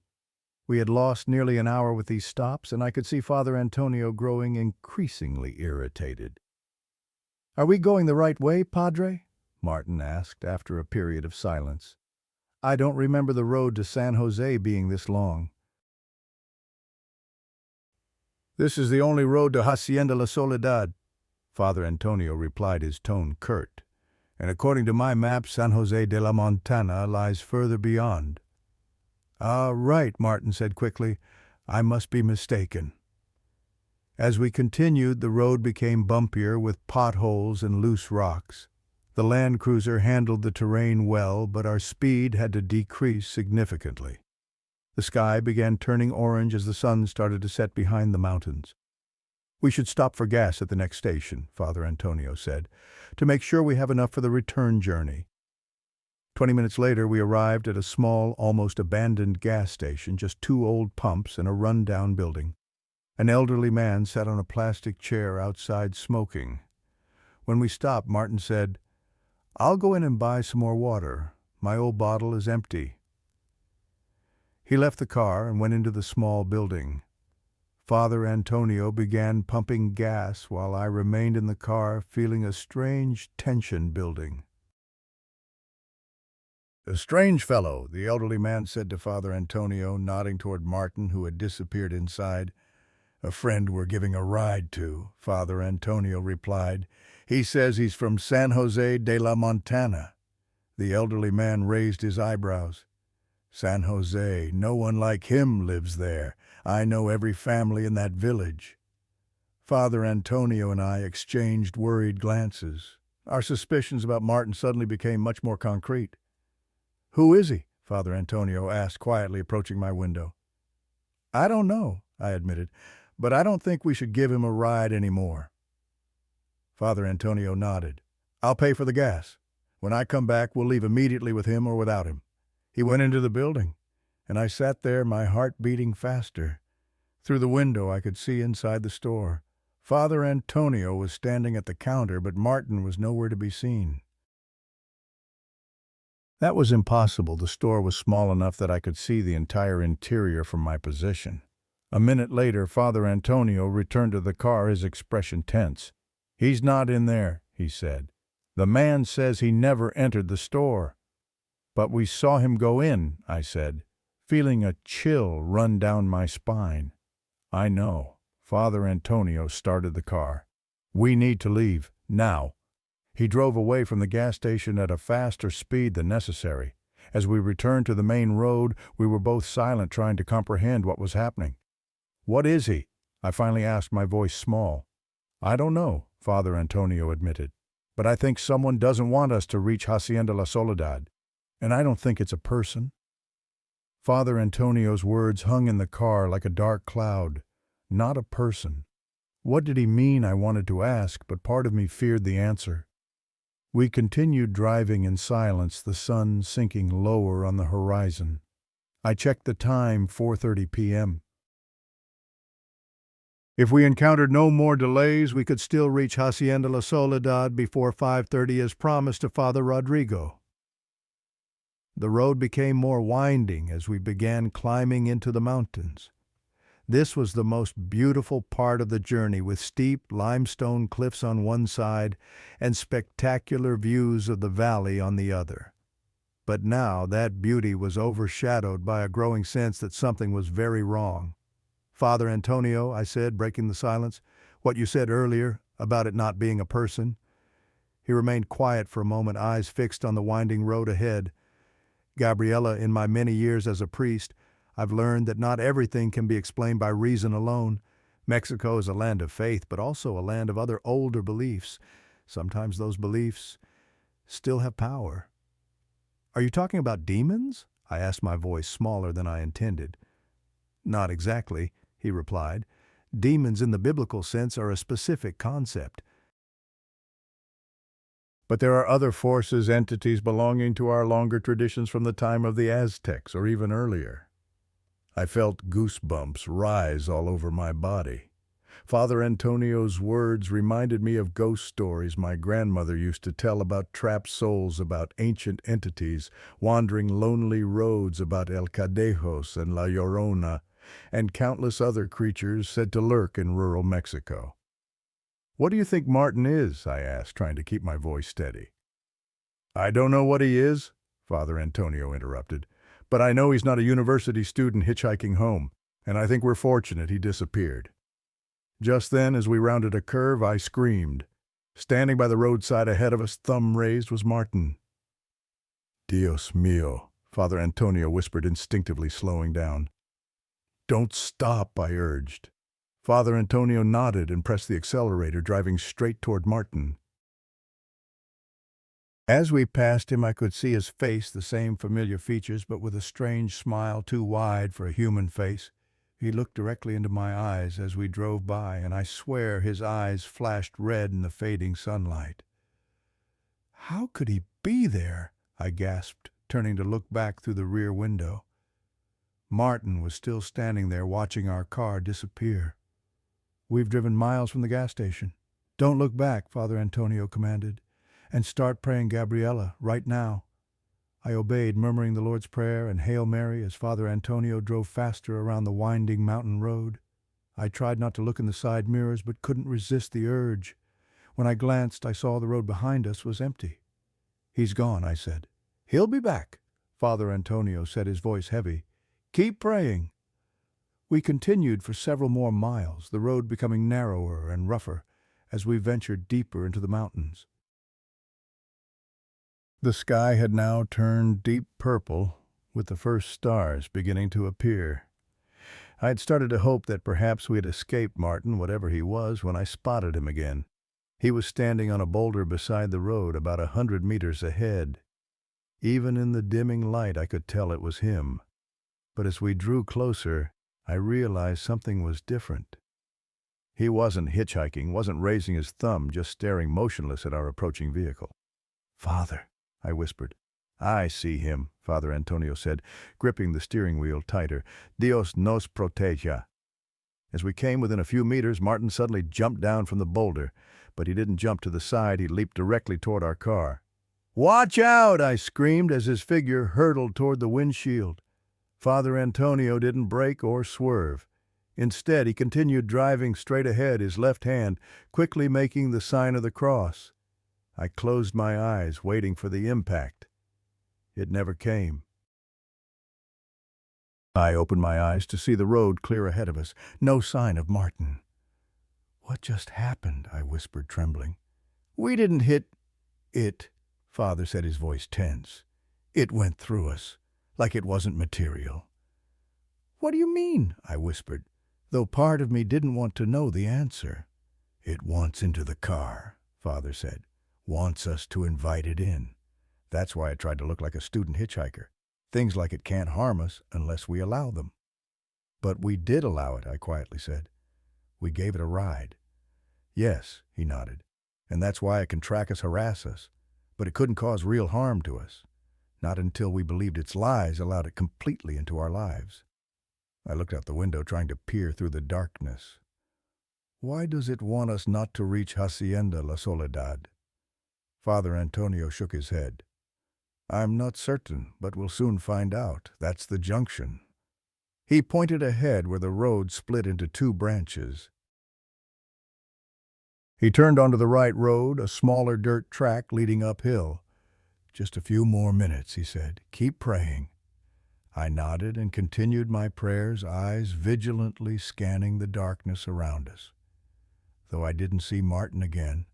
We had lost nearly an hour with these stops, and I could see Father Antonio growing increasingly irritated. "Are we going the right way, Padre?" Martin asked after a period of silence. "I don't remember the road to San Jose being this long." "This is the only road to Hacienda La Soledad," Father Antonio replied, his tone curt. "And according to my map, San Jose de la Montana lies further beyond." "Ah, right," Martin said quickly. "I must be mistaken." As we continued, the road became bumpier with potholes and loose rocks. The Land Cruiser handled the terrain well, but our speed had to decrease significantly. The sky began turning orange as the sun started to set behind the mountains. "We should stop for gas at the next station," Father Antonio said, "to make sure we have enough for the return journey." 20 minutes later, we arrived at a small, almost abandoned gas station, just 2 old pumps and a run-down building. An elderly man sat on a plastic chair outside smoking. When we stopped, Martin said, "I'll go in and buy some more water. My old bottle is empty." He left the car and went into the small building. Father Antonio began pumping gas while I remained in the car, feeling a strange tension building. "A strange fellow," the elderly man said to Father Antonio, nodding toward Martin, who had disappeared inside. "A friend we're giving a ride to," Father Antonio replied. "He says he's from San Jose de la Montana." The elderly man raised his eyebrows. San Jose, no one like him lives there. I know every family in that village." Father Antonio and I exchanged worried glances. Our suspicions about Martin suddenly became much more concrete. "Who is he?" Father Antonio asked quietly, approaching my window. "I don't know," I admitted, "but I don't think we should give him a ride anymore." Father Antonio nodded. "I'll pay for the gas. When I come back, we'll leave immediately with him or without him." He went into the building, and I sat there, my heart beating faster. Through the window, I could see inside the store. Father Antonio was standing at the counter, but Martin was nowhere to be seen. That was impossible. The store was small enough that I could see the entire interior from my position. A minute later, Father Antonio returned to the car, his expression tense. "He's not in there," he said. "The man says he never entered the store." "But we saw him go in," I said, feeling a chill run down my spine. "I know." Father Antonio started the car. "We need to leave, now." He drove away from the gas station at a faster speed than necessary. As we returned to the main road, we were both silent, trying to comprehend what was happening. "What is he?" I finally asked, my voice small. "I don't know," Father Antonio admitted. "But I think someone doesn't want us to reach Hacienda La Soledad. And I don't think it's a person." Father Antonio's words hung in the car like a dark cloud. Not a person. What did he mean? I wanted to ask, but part of me feared the answer. We continued driving in silence, the sun sinking lower on the horizon. I checked the time, 4:30 p.m. If we encountered no more delays, we could still reach Hacienda La Soledad before 5:30 as promised to Father Rodrigo. The road became more winding as we began climbing into the mountains. This was the most beautiful part of the journey, with steep limestone cliffs on one side and spectacular views of the valley on the other. But now that beauty was overshadowed by a growing sense that something was very wrong. "Father Antonio," I said, breaking the silence, "what you said earlier about it not being a person." He remained quiet for a moment, eyes fixed on the winding road ahead. "Gabriela, in my many years as a priest, I've learned that not everything can be explained by reason alone. Mexico is a land of faith, but also a land of other older beliefs. Sometimes those beliefs still have power." "Are you talking about demons?" I asked, my voice smaller than I intended. "Not exactly," he replied. "Demons in the biblical sense are a specific concept. But there are other forces, entities belonging to our longer traditions from the time of the Aztecs or even earlier." I felt goosebumps rise all over my body. Father Antonio's words reminded me of ghost stories my grandmother used to tell about trapped souls, about ancient entities wandering lonely roads, about El Cadejos and La Llorona, and countless other creatures said to lurk in rural Mexico. "What do you think Martin is?" I asked, trying to keep my voice steady. "I don't know what he is," Father Antonio interrupted, "but I know he's not a university student hitchhiking home, and I think we're fortunate he disappeared." Just then, as we rounded a curve, I screamed. Standing by the roadside ahead of us, thumb raised, was Martin. "Dios mío," Father Antonio whispered instinctively, slowing down. "Don't stop," I urged. Father Antonio nodded and pressed the accelerator, driving straight toward Martin. As we passed him, I could see his face, the same familiar features, but with a strange smile too wide for a human face. He looked directly into my eyes as we drove by, and I swear his eyes flashed red in the fading sunlight. "How could he be there?" I gasped, turning to look back through the rear window. Martin was still standing there, watching our car disappear. "We've driven miles from the gas station." "Don't look back," Father Antonio commanded, "and start praying Gabriela right now." I obeyed, murmuring the Lord's Prayer and Hail Mary as Father Antonio drove faster around the winding mountain road. I tried not to look in the side mirrors, but couldn't resist the urge. When I glanced, I saw the road behind us was empty. "He's gone," I said. "He'll be back," Father Antonio said, his voice heavy. "Keep praying." We continued for several more miles, the road becoming narrower and rougher as we ventured deeper into the mountains. The sky had now turned deep purple, with the first stars beginning to appear. I had started to hope that perhaps we had escaped Martin, whatever he was, when I spotted him again. He was standing on a boulder beside the road about 100 meters ahead. Even in the dimming light I could tell it was him. But as we drew closer, I realized something was different. He wasn't hitchhiking, wasn't raising his thumb, just staring motionless at our approaching vehicle. "Father," I whispered. "I see him," Father Antonio said, gripping the steering wheel tighter. "Dios nos proteja." As we came within a few meters, Martin suddenly jumped down from the boulder, but he didn't jump to the side, he leaped directly toward our car. "Watch out!" I screamed as his figure hurtled toward the windshield. Father Antonio didn't brake or swerve. Instead, he continued driving straight ahead, his left hand quickly making the sign of the cross. I closed my eyes, waiting for the impact. It never came. I opened my eyes to see the road clear ahead of us. No sign of Martin. "What just happened?" I whispered, trembling. "We didn't hit it," Father said, his voice tense. "It went through us, like it wasn't material." "What do you mean?" I whispered, though part of me didn't want to know the answer. "It wants into the car," Father said. "Wants us to invite it in. That's why I tried to look like a student hitchhiker. Things like it can't harm us unless we allow them." "But we did allow it," I quietly said. "We gave it a ride." "Yes," he nodded. "And that's why it can track us, harass us. But it couldn't cause real harm to us. Not until we believed its lies allowed it completely into our lives." I looked out the window, trying to peer through the darkness. "Why does it want us not to reach Hacienda La Soledad?" Father Antonio shook his head. "I'm not certain, but we'll soon find out. That's the junction." He pointed ahead where the road split into two branches. He turned onto the right road, a smaller dirt track leading uphill. "Just a few more minutes," he said. "Keep praying." I nodded and continued my prayers, eyes vigilantly scanning the darkness around us. Though I didn't see Martin again,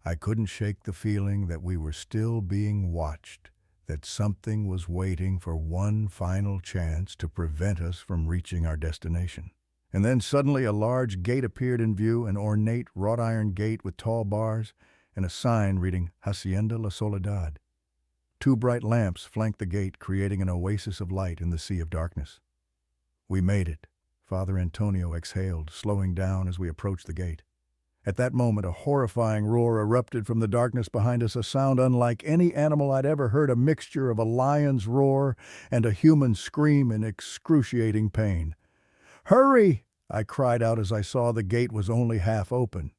I couldn't shake the feeling that we were still being watched, that something was waiting for one final chance to prevent us from reaching our destination. And then suddenly a large gate appeared in view, an ornate wrought-iron gate with tall bars and a sign reading Hacienda La Soledad. Two bright lamps flanked the gate, creating an oasis of light in the sea of darkness. "We made it," Father Antonio exhaled, slowing down as we approached the gate. At that moment, a horrifying roar erupted from the darkness behind us, a sound unlike any animal I'd ever heard, a mixture of a lion's roar and a human scream in excruciating pain. "Hurry!" I cried out as I saw the gate was only half open.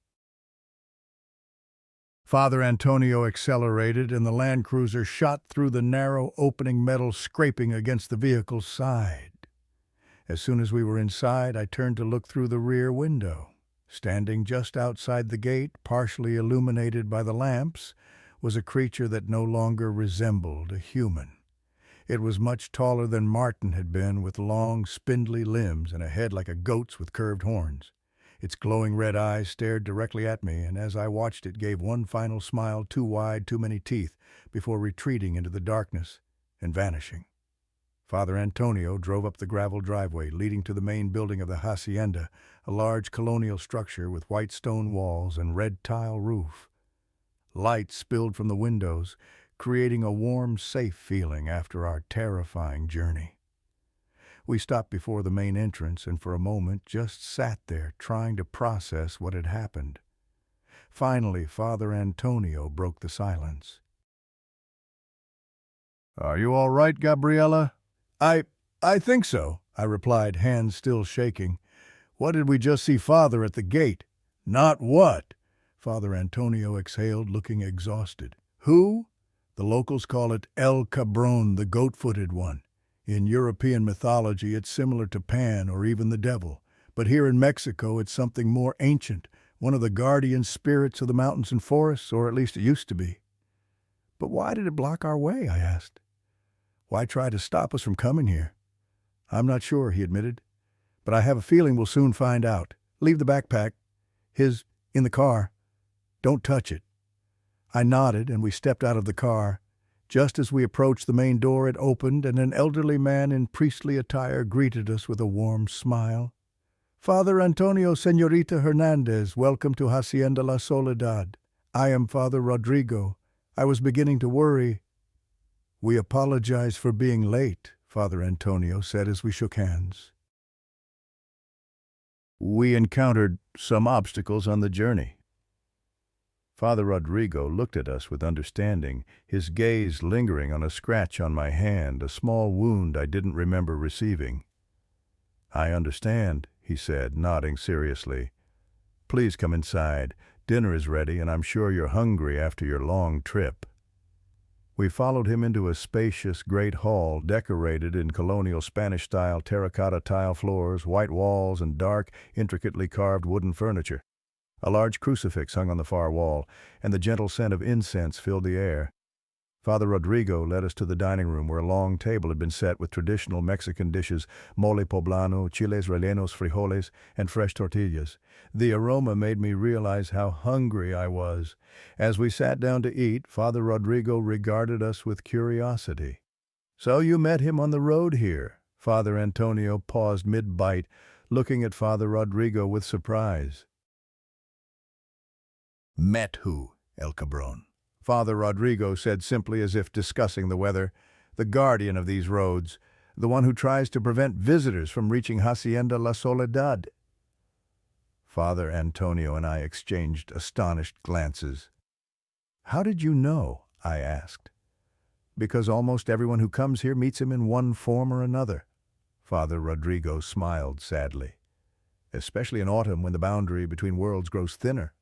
Father Antonio accelerated, and the Land Cruiser shot through the narrow opening, metal scraping against the vehicle's side. As soon as we were inside, I turned to look through the rear window. Standing just outside the gate, partially illuminated by the lamps, was a creature that no longer resembled a human. It was much taller than Martin had been, with long, spindly limbs and a head like a goat's with curved horns. Its glowing red eyes stared directly at me, and as I watched it gave one final smile, too wide, too many teeth, before retreating into the darkness and vanishing. Father Antonio drove up the gravel driveway leading to the main building of the hacienda, a large colonial structure with white stone walls and red tile roof. Light spilled from the windows, creating a warm, safe feeling after our terrifying journey. We stopped before the main entrance and for a moment just sat there trying to process what had happened. Finally, Father Antonio broke the silence. "Are you all right, Gabriella?" I think so," I replied, hands still shaking. "What did we just see Father at the gate?" "Not what?" Father Antonio exhaled, looking exhausted. "Who?" "The locals call it El Cabron, the goat-footed one. In European mythology, it's similar to Pan or even the devil. But here in Mexico, it's something more ancient, one of the guardian spirits of the mountains and forests, or at least it used to be." "But why did it block our way?" I asked. "Why try to stop us from coming here?" "I'm not sure," he admitted. "But I have a feeling we'll soon find out. Leave the backpack. In the car. Don't touch it." I nodded, and we stepped out of the car. Just as we approached the main door, it opened, and an elderly man in priestly attire greeted us with a warm smile. "Father Antonio Señorita Hernandez, welcome to Hacienda La Soledad. I am Father Rodrigo. I was beginning to worry." "We apologize for being late," Father Antonio said as we shook hands. We encountered some obstacles on the journey. Father Rodrigo looked at us with understanding, his gaze lingering on a scratch on my hand, a small wound I didn't remember receiving. "I understand," he said, nodding seriously. "Please come inside. Dinner is ready, and I'm sure you're hungry after your long trip." We followed him into a spacious, great hall decorated in colonial Spanish-style terracotta tile floors, white walls, and dark, intricately carved wooden furniture. A large crucifix hung on the far wall, and the gentle scent of incense filled the air. Father Rodrigo led us to the dining room where a long table had been set with traditional Mexican dishes, mole poblano, chiles rellenos, frijoles, and fresh tortillas. The aroma made me realize how hungry I was. As we sat down to eat, Father Rodrigo regarded us with curiosity. "So you met him on the road here?" Father Antonio paused mid-bite, looking at Father Rodrigo with surprise. "Met who, El Cabron?" Father Rodrigo said simply, as if discussing the weather. "The guardian of these roads, the one who tries to prevent visitors from reaching Hacienda La Soledad." Father Antonio and I exchanged astonished glances. "How did you know?" I asked. "Because almost everyone who comes here meets him in one form or another." Father Rodrigo smiled sadly. "Especially in autumn when the boundary between worlds grows thinner."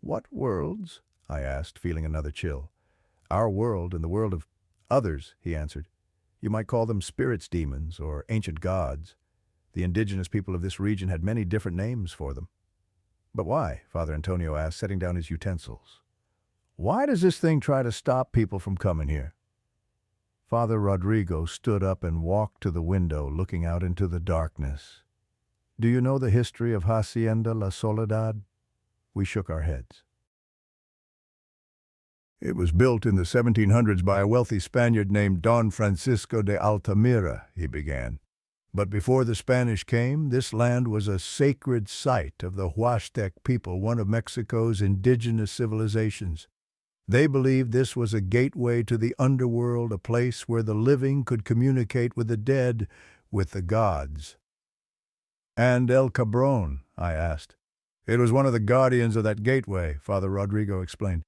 "What worlds?" I asked, feeling another chill. "Our world and the world of others," he answered. "You might call them spirits, demons, or ancient gods. The indigenous people of this region had many different names for them." "But why?" Father Antonio asked, setting down his utensils. "Why does this thing try to stop people from coming here?" Father Rodrigo stood up and walked to the window, looking out into the darkness. "Do you know the history of Hacienda La Soledad?" We shook our heads. "It was built in the 1700s by a wealthy Spaniard named Don Francisco de Altamira," he began. "But before the Spanish came, this land was a sacred site of the Huastec people, one of Mexico's indigenous civilizations. They believed this was a gateway to the underworld, a place where the living could communicate with the dead, with the gods." "And El Cabron?" I asked. "It was one of the guardians of that gateway," Father Rodrigo explained.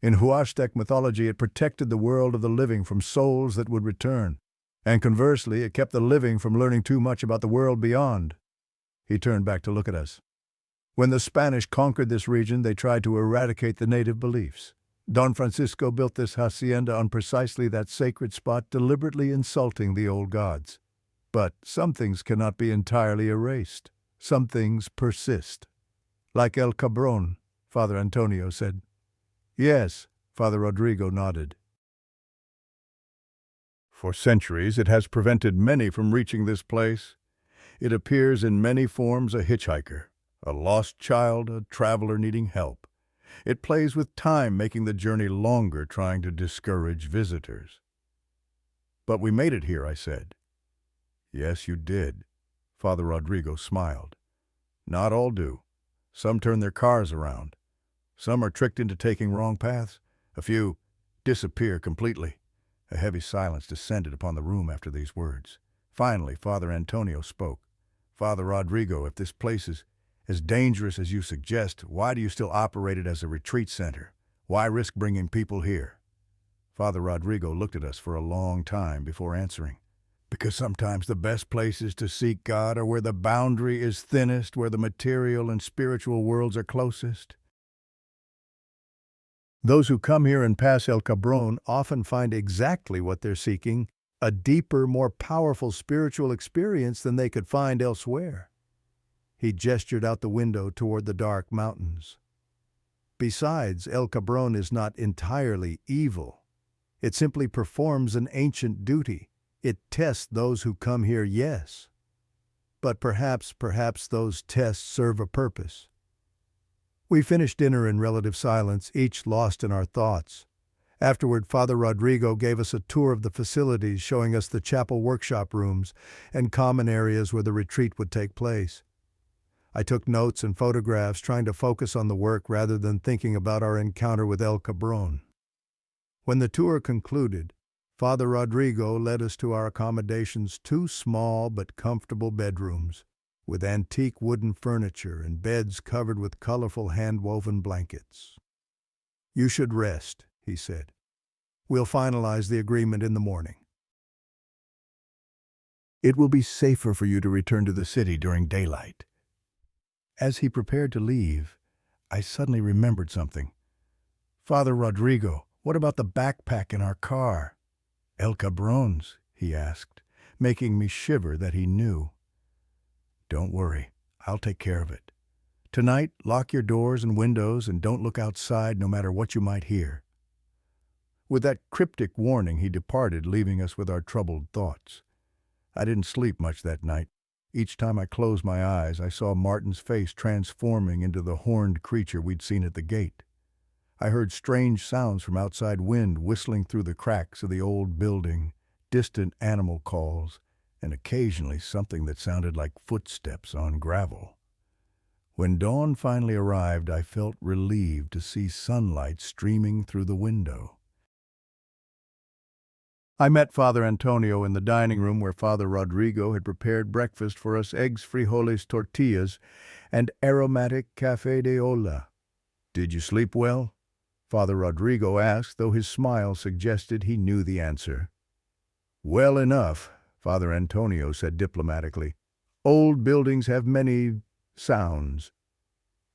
"In Huastec mythology, it protected the world of the living from souls that would return. And conversely, it kept the living from learning too much about the world beyond." He turned back to look at us. "When the Spanish conquered this region, they tried to eradicate the native beliefs. Don Francisco built this hacienda on precisely that sacred spot, deliberately insulting the old gods. But some things cannot be entirely erased. Some things persist." "Like El Cabron," Father Antonio said. "Yes," Father Rodrigo nodded. "For centuries it has prevented many from reaching this place. It appears in many forms: a hitchhiker, a lost child, a traveler needing help. It plays with time, making the journey longer, trying to discourage visitors." "But we made it here," I said. "Yes, you did." Father Rodrigo smiled. "Not all do. Some turn their cars around. Some are tricked into taking wrong paths. A few disappear completely." A heavy silence descended upon the room after these words. Finally, Father Antonio spoke. "Father Rodrigo, if this place is as dangerous as you suggest, why do you still operate it as a retreat center? Why risk bringing people here?" Father Rodrigo looked at us for a long time before answering. "Because sometimes the best places to seek God are where the boundary is thinnest, where the material and spiritual worlds are closest. Those who come here and pass El Cabron often find exactly what they're seeking, a deeper, more powerful spiritual experience than they could find elsewhere." He gestured out the window toward the dark mountains. "Besides, El Cabron is not entirely evil. It simply performs an ancient duty. It tests those who come here, yes. But perhaps those tests serve a purpose." We finished dinner in relative silence, each lost in our thoughts. Afterward, Father Rodrigo gave us a tour of the facilities, showing us the chapel workshop rooms and common areas where the retreat would take place. I took notes and photographs, trying to focus on the work rather than thinking about our encounter with El Cabron. When the tour concluded, Father Rodrigo led us to our accommodations, two small but comfortable bedrooms, with antique wooden furniture and beds covered with colorful hand-woven blankets. "You should rest," he said. "We'll finalize the agreement in the morning. It will be safer for you to return to the city during daylight." As he prepared to leave, I suddenly remembered something. "Father Rodrigo, what about the backpack in our car?" "El Cabron's?" he asked, making me shiver that he knew. "Don't worry, I'll take care of it. Tonight, lock your doors and windows and don't look outside no matter what you might hear." With that cryptic warning, he departed, leaving us with our troubled thoughts. I didn't sleep much that night. Each time I closed my eyes, I saw Martin's face transforming into the horned creature we'd seen at the gate. I heard strange sounds from outside, wind whistling through the cracks of the old building, distant animal calls, and occasionally something that sounded like footsteps on gravel. When dawn finally arrived, I felt relieved to see sunlight streaming through the window. I met Father Antonio in the dining room where Father Rodrigo had prepared breakfast for us: eggs, frijoles, tortillas, and aromatic café de olla. "Did you sleep well?" Father Rodrigo asked, though his smile suggested he knew the answer. "Well enough," Father Antonio said diplomatically. "Old buildings have many sounds."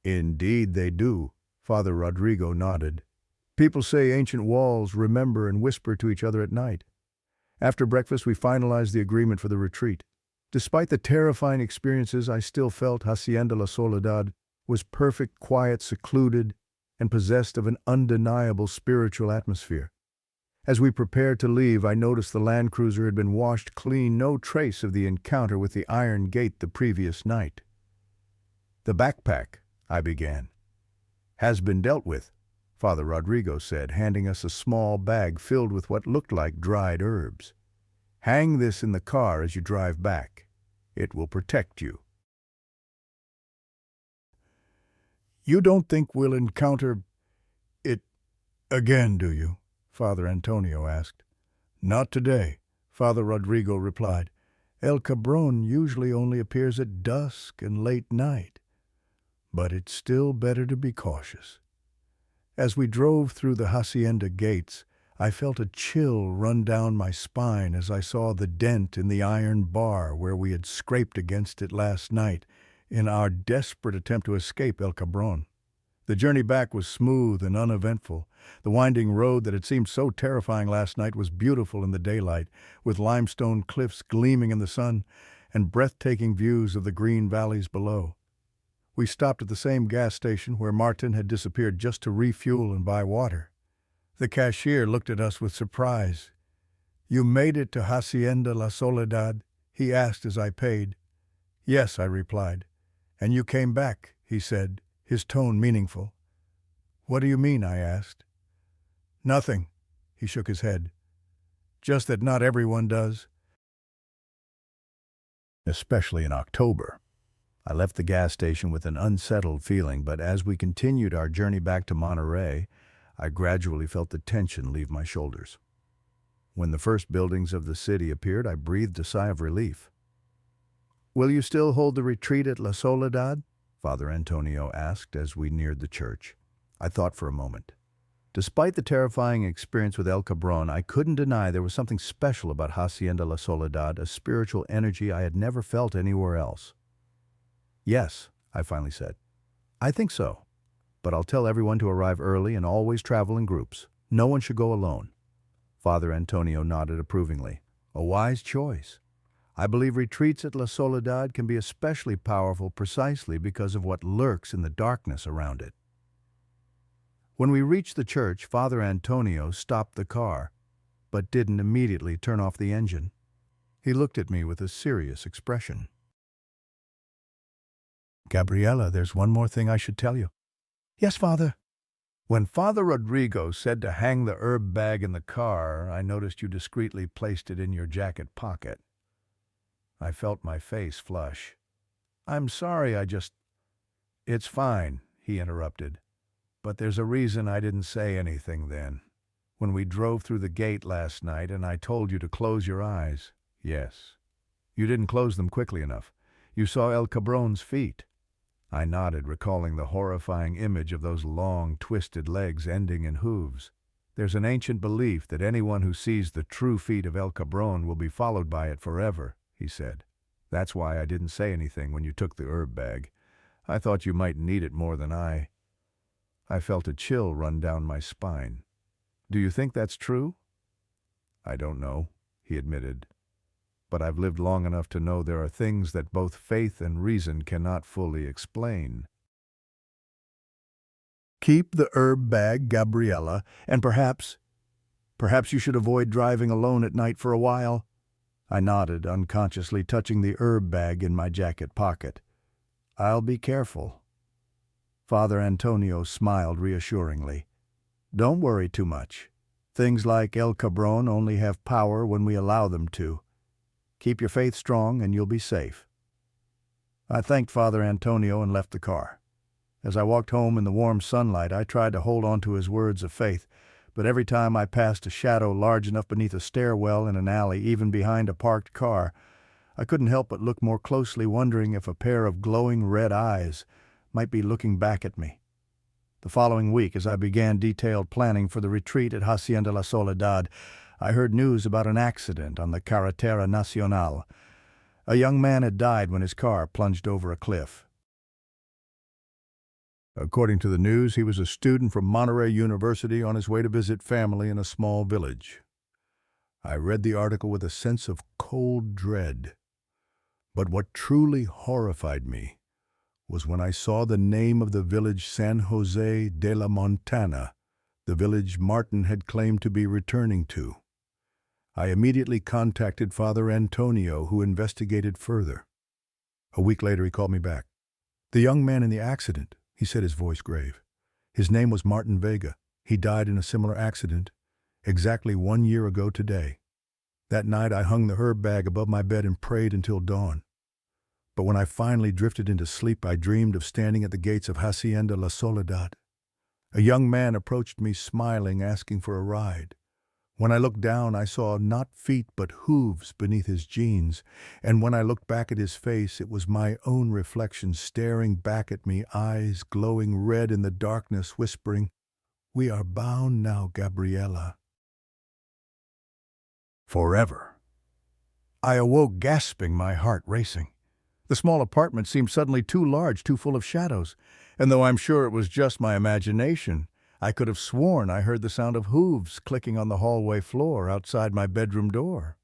"Indeed they do," Father Rodrigo nodded. "People say ancient walls remember and whisper to each other at night." After breakfast, we finalized the agreement for the retreat. Despite the terrifying experiences, I still felt Hacienda La Soledad was perfect, quiet, secluded, and possessed of an undeniable spiritual atmosphere. As we prepared to leave, I noticed the Land Cruiser had been washed clean, no trace of the encounter with the iron gate the previous night. "The backpack," I began. "Has been dealt with," Father Rodrigo said, handing us a small bag filled with what looked like dried herbs. "Hang this in the car as you drive back. It will protect you." "You don't think we'll encounter it again, do you?" Father Antonio asked. "Not today," Father Rodrigo replied. "El Cabron usually only appears at dusk and late night. But it's still better to be cautious." As we drove through the hacienda gates, I felt a chill run down my spine as I saw the dent in the iron bar where we had scraped against it last night in our desperate attempt to escape El Cabron. The journey back was smooth and uneventful. The winding road that had seemed so terrifying last night was beautiful in the daylight, with limestone cliffs gleaming in the sun and breathtaking views of the green valleys below. We stopped at the same gas station where Martin had disappeared just to refuel and buy water. The cashier looked at us with surprise. "You made it to Hacienda La Soledad?" he asked as I paid. "Yes," I replied. "And you came back," he said, his tone meaningful. "What do you mean?" I asked. "Nothing," he shook his head. "Just that not everyone does. Especially in October." I left the gas station with an unsettled feeling, but as we continued our journey back to Monterey, I gradually felt the tension leave my shoulders. When the first buildings of the city appeared, I breathed a sigh of relief. "Will you still hold the retreat at La Soledad?" Father Antonio asked as we neared the church. I thought for a moment. Despite the terrifying experience with El Cabron, I couldn't deny there was something special about Hacienda La Soledad, a spiritual energy I had never felt anywhere else. "Yes," I finally said. "I think so. But I'll tell everyone to arrive early and always travel in groups. No one should go alone." Father Antonio nodded approvingly. "A wise choice. I believe retreats at La Soledad can be especially powerful precisely because of what lurks in the darkness around it." When we reached the church, Father Antonio stopped the car, but didn't immediately turn off the engine. He looked at me with a serious expression. "Gabriella, there's one more thing I should tell you." "Yes, Father." When Father Rodrigo said to hang the herb bag in the car, I noticed you discreetly placed it in your jacket pocket. I felt my face flush. I'm sorry, It's fine, he interrupted. But there's a reason I didn't say anything then. When we drove through the gate last night and I told you to close your eyes. Yes. You didn't close them quickly enough. You saw El Cabron's feet. I nodded, recalling the horrifying image of those long, twisted legs ending in hooves. There's an ancient belief that anyone who sees the true feet of El Cabron will be followed by it forever, he said. That's why I didn't say anything when you took the herb bag. I thought you might need it more than I. I felt a chill run down my spine. Do you think that's true? I don't know, he admitted. But I've lived long enough to know there are things that both faith and reason cannot fully explain. Keep the herb bag, Gabriella, and perhaps you should avoid driving alone at night for a while. I nodded, unconsciously touching the herb bag in my jacket pocket. I'll be careful. Father Antonio smiled reassuringly. Don't worry too much. Things like El Cabron only have power when we allow them to. Keep your faith strong and you'll be safe. I thanked Father Antonio and left the car. As I walked home in the warm sunlight, I tried to hold on to his words of faith, but every time I passed a shadow large enough beneath a stairwell in an alley, even behind a parked car, I couldn't help but look more closely, wondering if a pair of glowing red eyes might be looking back at me. The following week, as I began detailed planning for the retreat at Hacienda La Soledad, I heard news about an accident on the Carretera Nacional. A young man had died when his car plunged over a cliff. According to the news, he was a student from Monterey University on his way to visit family in a small village. I read the article with a sense of cold dread. But what truly horrified me was when I saw the name of the village San Jose de la Montana, the village Martin had claimed to be returning to. I immediately contacted Father Antonio, who investigated further. A week later, he called me back. The young man in the accident, he said, his voice grave. His name was Martin Vega. He died in a similar accident exactly 1 year ago today. That night, I hung the herb bag above my bed and prayed until dawn. But when I finally drifted into sleep, I dreamed of standing at the gates of Hacienda La Soledad. A young man approached me smiling, asking for a ride. When I looked down, I saw not feet but hooves beneath his jeans, and when I looked back at his face, it was my own reflection staring back at me, eyes glowing red in the darkness, whispering, "We are bound now, Gabriella." Forever. I awoke gasping, my heart racing. The small apartment seemed suddenly too large, too full of shadows, and though I'm sure it was just my imagination, I could have sworn I heard the sound of hooves clicking on the hallway floor outside my bedroom door.